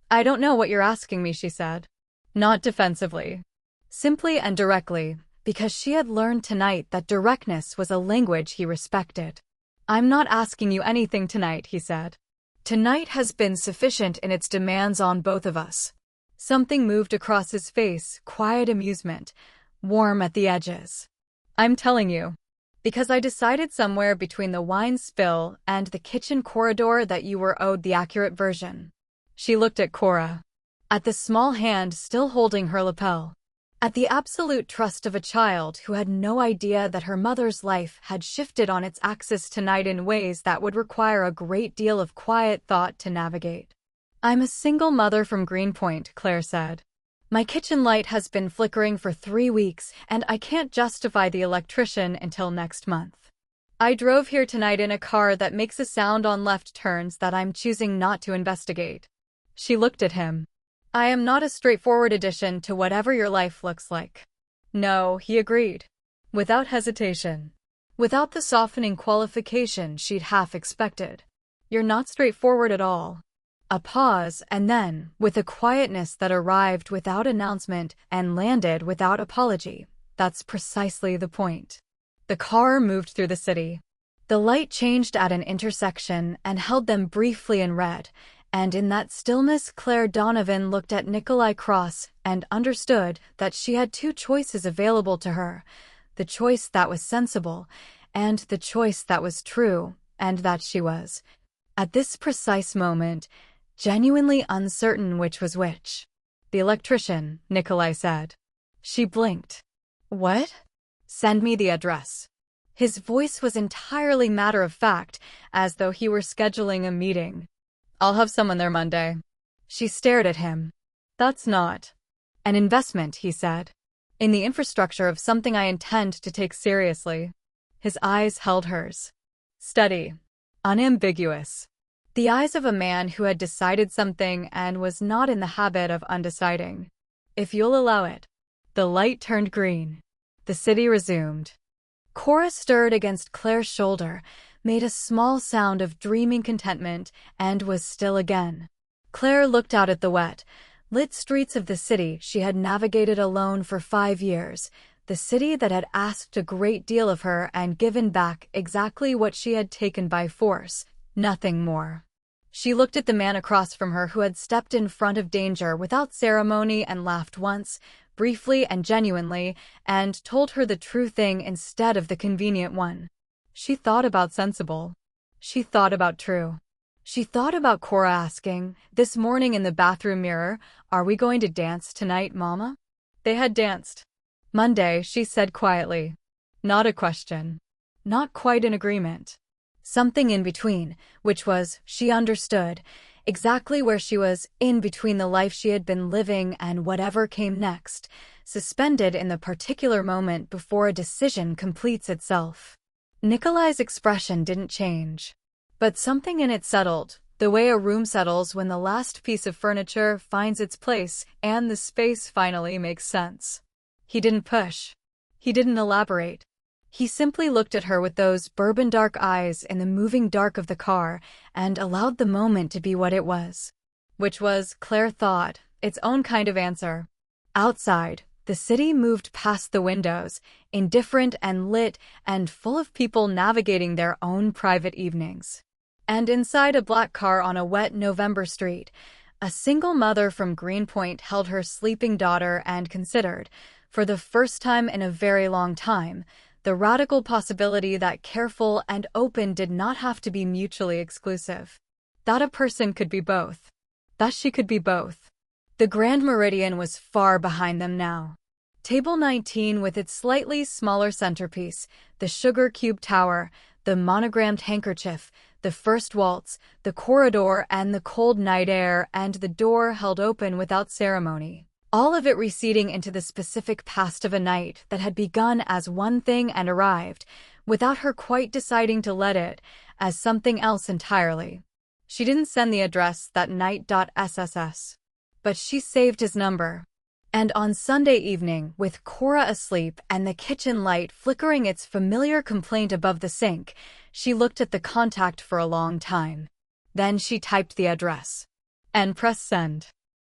"I don't know what you're asking me," she said. Not defensively. Simply and directly, because she had learned tonight that directness was a language he respected. "I'm not asking you anything tonight," he said. "Tonight has been sufficient in its demands on both of us." Something moved across his face, quiet amusement, warm at the edges. "I'm telling you, because I decided somewhere between the wine spill and the kitchen corridor that you were owed the accurate version." She looked at Cora. At the small hand still holding her lapel. At the absolute trust of a child who had no idea that her mother's life had shifted on its axis tonight in ways that would require a great deal of quiet thought to navigate. "I'm a single mother from Greenpoint," Claire said. "My kitchen light has been flickering for 3 weeks, and I can't justify the electrician until next month. I drove here tonight in a car that makes a sound on left turns that I'm choosing not to investigate." She looked at him. "I am not a straightforward addition to whatever your life looks like." "No," he agreed. Without hesitation. Without the softening qualification she'd half expected. "You're not straightforward at all." A pause, and then, with a quietness that arrived without announcement and landed without apology, "That's precisely the point." The car moved through the city. The light changed at an intersection and held them briefly in red, and in that stillness Claire Donovan looked at Nikolai Cross and understood that she had 2 choices available to her, the choice that was sensible, and the choice that was true, and that she was, at this precise moment, genuinely uncertain which was which. "The electrician," Nikolai said. She blinked. "What?" "Send me the address." His voice was entirely matter-of-fact, as though he were scheduling a meeting. "I'll have someone there Monday." She stared at him. "That's not an investment," he said. "In the infrastructure of something I intend to take seriously." His eyes held hers. Steady. Unambiguous. The eyes of a man who had decided something and was not in the habit of undeciding. "If you'll allow it." The light turned green. The city resumed. Cora stirred against Claire's shoulder, made a small sound of dreaming contentment, and was still again. Claire looked out at the wet, lit streets of the city she had navigated alone for 5 years, the city that had asked a great deal of her and given back exactly what she had taken by force, nothing more. She looked at the man across from her who had stepped in front of danger without ceremony and laughed once, briefly and genuinely, and told her the true thing instead of the convenient one. She thought about sensible. She thought about true. She thought about Cora asking, this morning in the bathroom mirror, "Are we going to dance tonight, Mama?" They had danced. Monday, she said quietly. Not a question. Not quite in agreement. Something in between, which was, she understood, exactly where she was, in between the life she had been living and whatever came next, suspended in the particular moment before a decision completes itself. Nikolai's expression didn't change. But something in it settled, the way a room settles when the last piece of furniture finds its place and the space finally makes sense. He didn't push. He didn't elaborate. He simply looked at her with those bourbon-dark eyes in the moving dark of the car and allowed the moment to be what it was. Which was, Claire thought, its own kind of answer. Outside, the city moved past the windows, indifferent and lit and full of people navigating their own private evenings. And inside a black car on a wet November street, a single mother from Greenpoint held her sleeping daughter and considered, for the first time in a very long time, the radical possibility that careful and open did not have to be mutually exclusive. That a person could be both. That she could be both. The Grand Meridian was far behind them now. Table 19 with its slightly smaller centerpiece, the sugar cube tower, the monogrammed handkerchief, the first waltz, the corridor and the cold night air and the door held open without ceremony. All of it receding into the specific past of a night that had begun as one thing and arrived, without her quite deciding to let it, as something else entirely. She didn't send the address that night.sss. But she saved his number. And on Sunday evening, with Cora asleep and the kitchen light flickering its familiar complaint above the sink, she looked at the contact for a long time. Then she typed the address. And pressed send.